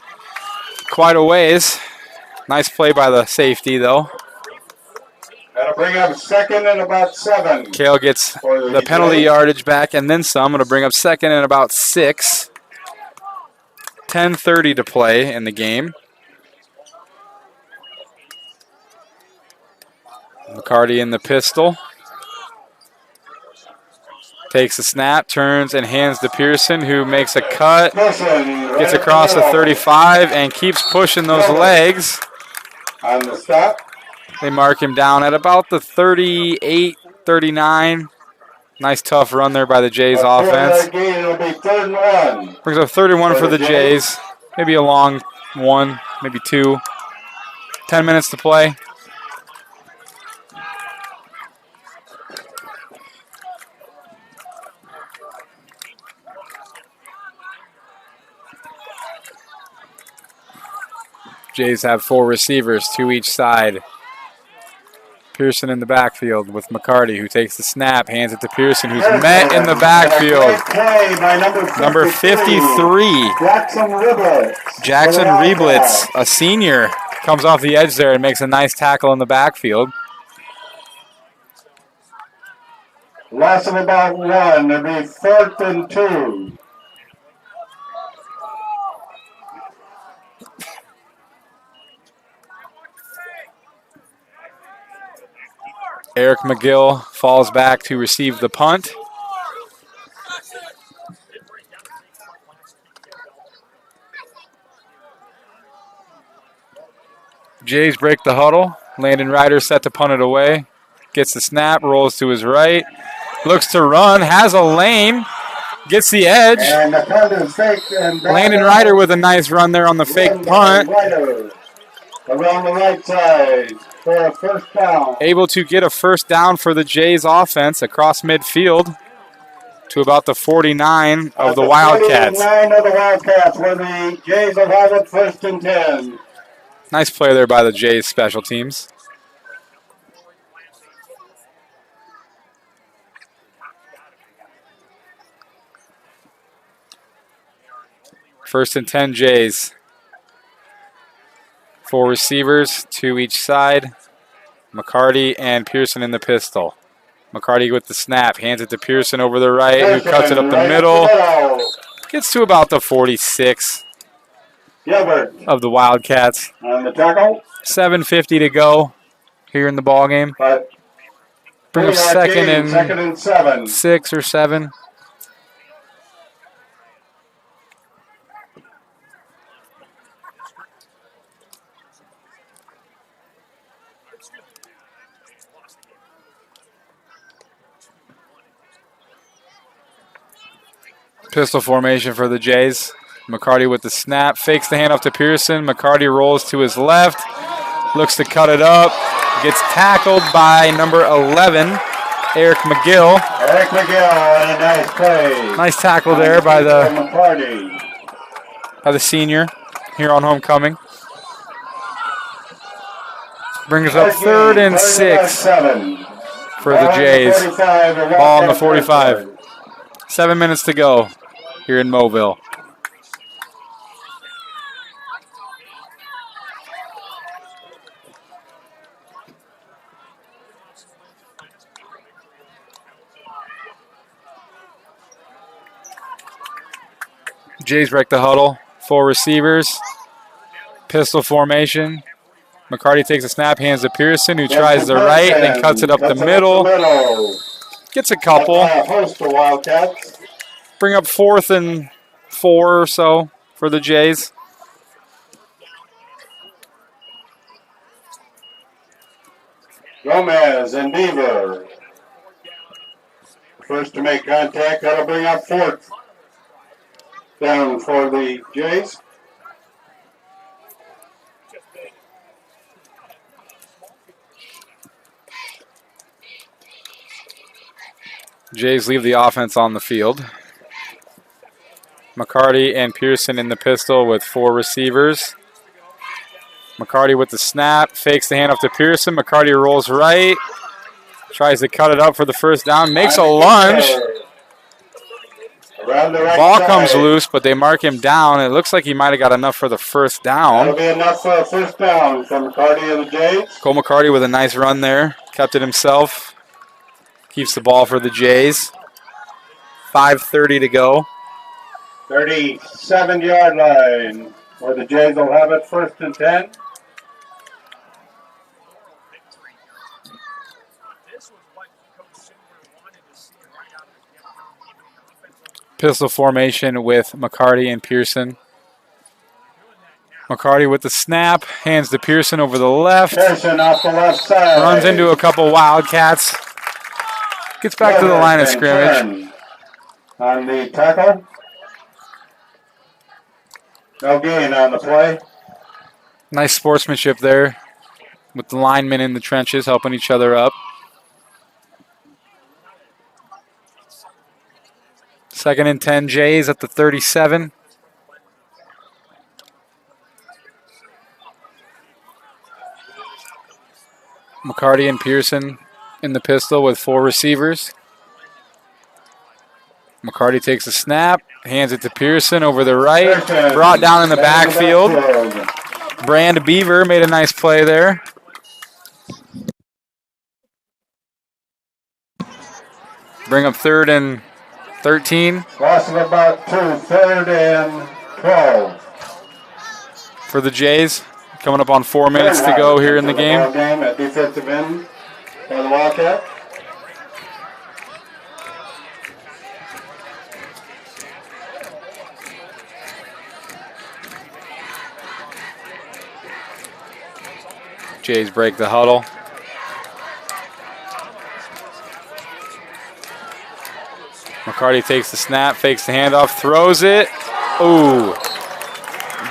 quite a ways. Nice play by the safety, though. That'll bring up second and about 7. Kale gets the penalty yardage back and then some. It'll bring up second and about 6. 10:30 to play in the game. McCarty in the pistol. Takes a snap, turns, and hands to Pearson, who makes a cut. Gets across the 35 and keeps pushing those legs. On the stop. They mark him down at about the 38, 39. Nice tough run there by the Jays offense. It'll be 3rd and 1. Brings up 31 for the Jays. Maybe a long one, maybe 2. 10 minutes to play. Jays have 4 receivers, 2 each side. Pearson in the backfield with McCarty, who takes the snap, hands it to Pearson, who's met in the backfield. Number 53, Jackson Reblitz, a senior, comes off the edge there and makes a nice tackle in the backfield. Loss of about 1. It'll be 4th and 2. Eric McGill falls back to receive the punt. Jays break the huddle. Landon Ryder set to punt it away. Gets the snap, rolls to his right. Looks to run, has a lane. Gets the edge. And the punt is fake. Landon Ryder with a nice run there on the fake punt. Around the right side for a first down. Able to get a first down for the Jays offense across midfield to about the 49 of the Wildcats. 49 of the Wildcats where the Jays will have it 1st and 10. Nice play there by the Jays special teams. First and 10 Jays. 4 receivers, 2 each side. McCarty and Pearson in the pistol. McCarty with the snap, hands it to Pearson over the right, who cuts it up the middle. Gets to about the 46 of the Wildcats. On the tackle. 7:50 to go here in the ball game. Bring up second and 7. 6 or 7. Pistol formation for the Jays. McCarty with the snap, fakes the handoff to Pearson. McCarty rolls to his left, looks to cut it up, gets tackled by number 11, Eric McGill. Eric McGill, and a nice play. Nice tackle there by the senior here on homecoming. Brings up 3rd and 6 for the Jays. Ball on the 45. 7 minutes to go here in Mobile. Jays break the huddle. 4 receivers. Pistol formation. McCarty takes a snap, hands to Pearson, who tries the right and then cuts it up the middle. Gets a couple. Bring up 4th and 4 or so for the Jays. Gomez and Beaver. First to make contact. That'll bring up 4th down for the Jays. Jays leave the offense on the field. McCarty and Pearson in the pistol with 4 receivers. McCarty with the snap, fakes the handoff to Pearson. McCarty rolls right, Tries to cut it up for the first down. Makes a lunge. Around the right Ball side. comes loose, but they mark him down. It looks like he might have got enough for the first down. That'll be enough for a first down from McCarty of the Jays. Cole McCarty with a nice run there. Kept it himself. Keeps the ball for the Jays. 5:30 to go. 37-yard line, where the Jays will have it 1st and 10. Pistol formation with McCarty and Pearson. McCarty with the snap, hands to Pearson over the left. Pearson off the left side. Runs into a couple Wildcats. Gets back to the line of scrimmage. On the tackle. No gain on the play. Nice sportsmanship there with the linemen in the trenches helping each other up. 2nd and 10, Jays at the 37. McCarty and Pearson in the pistol with 4 receivers. McCarty takes a snap, hands it to Pearson over the right, brought down in the backfield. Brand Beaver made a nice play there. Bring up 3rd and 13. Loss of about 2, 3rd and 12. For the Jays. Coming up on 4 minutes to go here in the game. At defensive end for the Wildcat. Jays break the huddle. McCarty takes the snap, fakes the handoff, throws it. Ooh.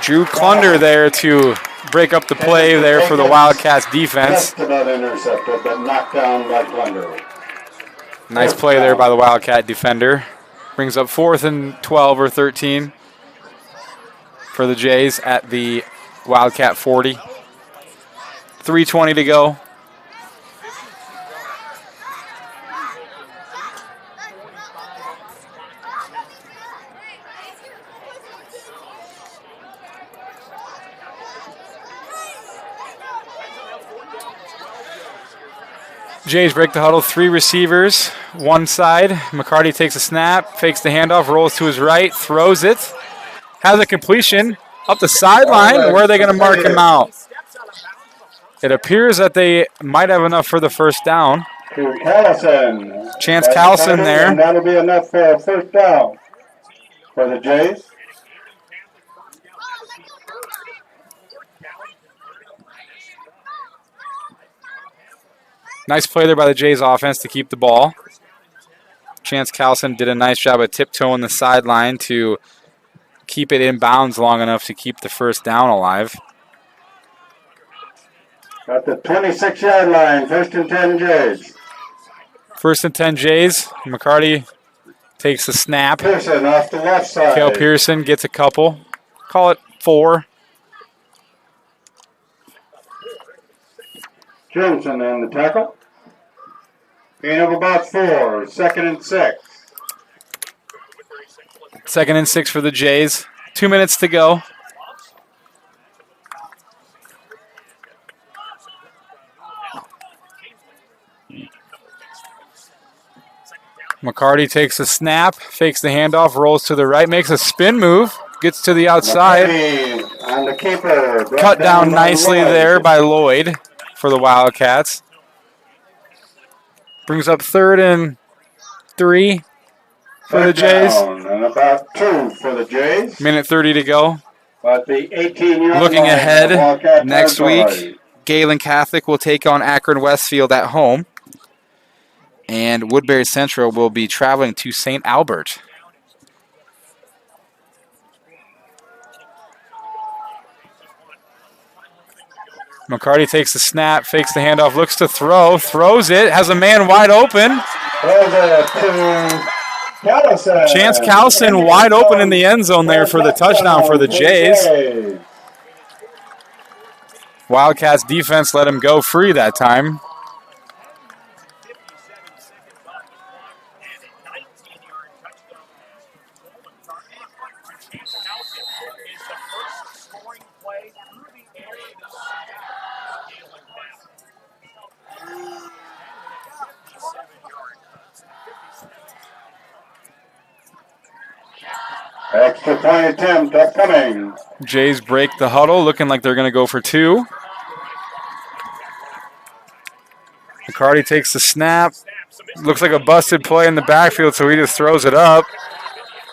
Drew Clunder there to break up the play there for the Wildcats defense. Just about intercepted, but knocked down by Clunder. Nice play there by the Wildcat defender. Brings up 4th and 12 or 13 for the Jays at the Wildcat 40. 3:20 to go. Jays break the huddle, 3 receivers, 1 side. McCarty takes a snap, fakes the handoff, rolls to his right, throws it. Has a completion up the sideline. Where are they going to mark him out? It appears that they might have enough for the first down. To Callison. Chance Callison there. And that'll be enough for a first down for the Jays. Nice play there by the Jays offense to keep the ball. Chance Callison did a nice job of tiptoeing the sideline to keep it in bounds long enough to keep the first down alive. At the 26-yard line, 1st and 10 Jays. 1st and 10 Jays. McCarty takes the snap. Pearson off the left side. Cale Pearson gets a couple. Call it 4. Johnson on the tackle. Gain of about 4. 2nd and 6. 2nd and 6 for the Jays. 2 minutes to go. McCarty takes a snap, fakes the handoff, rolls to the right, makes a spin move, gets to the outside. On the keeper. Cut down nicely there by Lloyd for the Wildcats. Brings up 3rd and 3 for the Jays. And about 2 for the Jays. Minute 30 to go. But the 18-yard Looking line, ahead, next territory. week, Gehlen Catholic will take on Akron Westfield at home. And Woodbury Central will be traveling to St. Albert. McCarty takes the snap, fakes the handoff, looks to throw, throws it, has a man wide open. Chance Callison wide open in the end zone there for the touchdown for the Jays. Wildcats defense let him go free that time. Extra point attempt upcoming. Jays break the huddle, looking like they're going to go for two. McCarty takes the snap. Looks like a busted play in the backfield, so he just throws it up.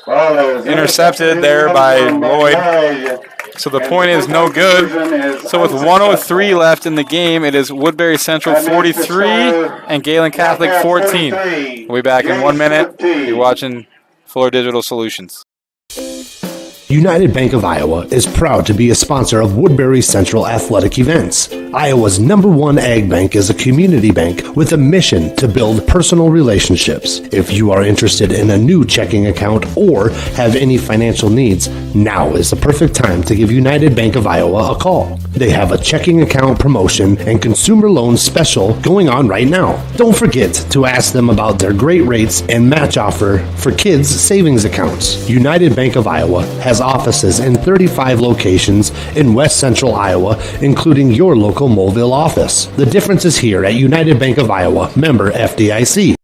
Intercepted there by Lloyd. So the point is no good. So with 1:03 left in the game, it is Woodbury Central 43 and Gehlen Catholic 14. We'll be back in 1 minute. You're watching Fuller Digital Solutions. United Bank of Iowa is proud to be a sponsor of Woodbury Central athletic events. Iowa's #1 ag bank is a community bank with a mission to build personal relationships. If you are interested in a new checking account or have any financial needs, now is the perfect time to give United Bank of Iowa a call. They have a checking account promotion and consumer loan special going on right now. Don't forget to ask them about their great rates and match offer for kids' savings accounts. United Bank of Iowa has offices in 35 locations in West Central Iowa, including your local Moville office. The difference is here at United Bank of Iowa, member FDIC.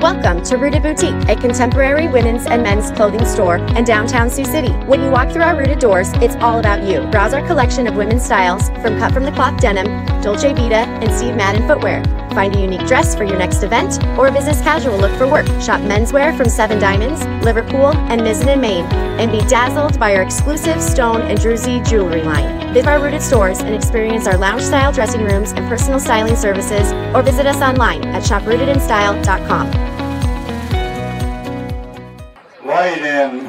Welcome to Rooted Boutique, a contemporary women's and men's clothing store in downtown Sioux City. When you walk through our Rooted doors, it's all about you. Browse our collection of women's styles from cut from the cloth denim, Dolce Vita, and Steve Madden footwear. Find a unique dress for your next event or a business casual look for work. Shop menswear from Seven Diamonds, Liverpool, and Mizzen in Maine, and be dazzled by our exclusive Stone and Druzy jewelry line. Visit our Rooted stores and experience our lounge-style dressing rooms and personal styling services, or visit us online at shoprootedinstyle.com.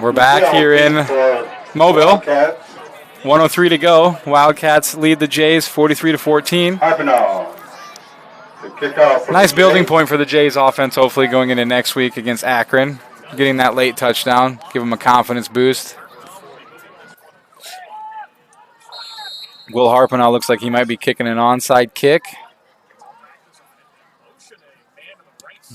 We're back here in Moville. 1:03 to go. Wildcats lead the Jays 43-14. Nice building point for the Jays offense, hopefully going into next week against Akron. Getting that late touchdown, give them a confidence boost. Will Harpenau looks like he might be kicking an onside kick.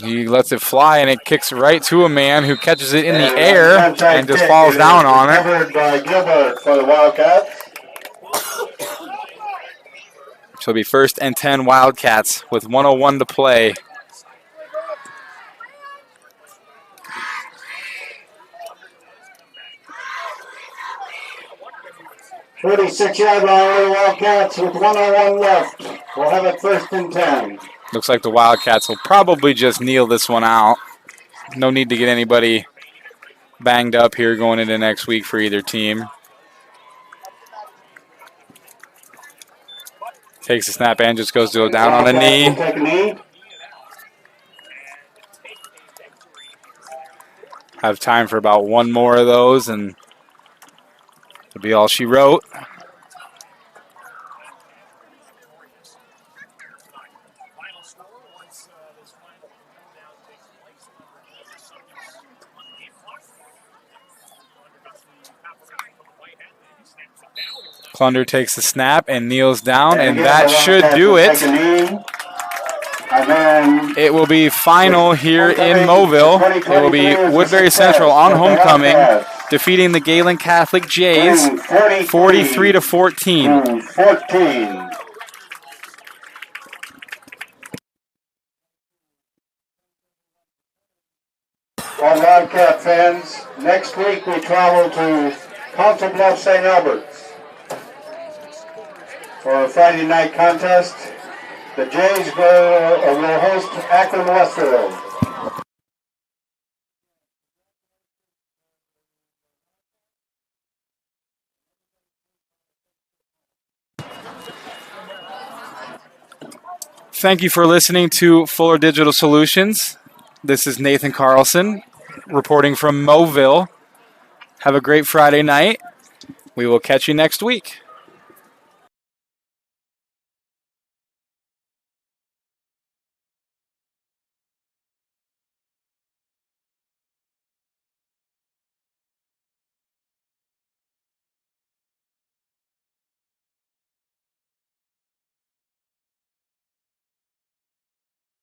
He lets it fly, and it kicks right to a man who catches it in the air and just falls down on it. Covered by Gilbert for the Wildcats. So it'll be 1st and 10 Wildcats with 1:01 to play. .36-yard line for the Wildcats with 1:01 left. We'll have it 1st and 10. Looks like the Wildcats will probably just kneel this one out. No need to get anybody banged up here going into next week for either team. Takes the snap and just goes to go down on a knee. Have time for about one more of those, and it'll be all she wrote. Clunder takes the snap and kneels down, and that should do it. It will be final here in Moville. It will be Woodbury Central on homecoming, defeating the Gehlen Catholic Jays 43-14. Well, Wildcat fans, next week we travel to Council Bluffs, St. Alberts for a Friday night contest. The Jays will host Akron Westfield. Thank you for listening to Fuller Digital Solutions. This is Nathan Carlson reporting from Moville. Have a great Friday night. We will catch you next week.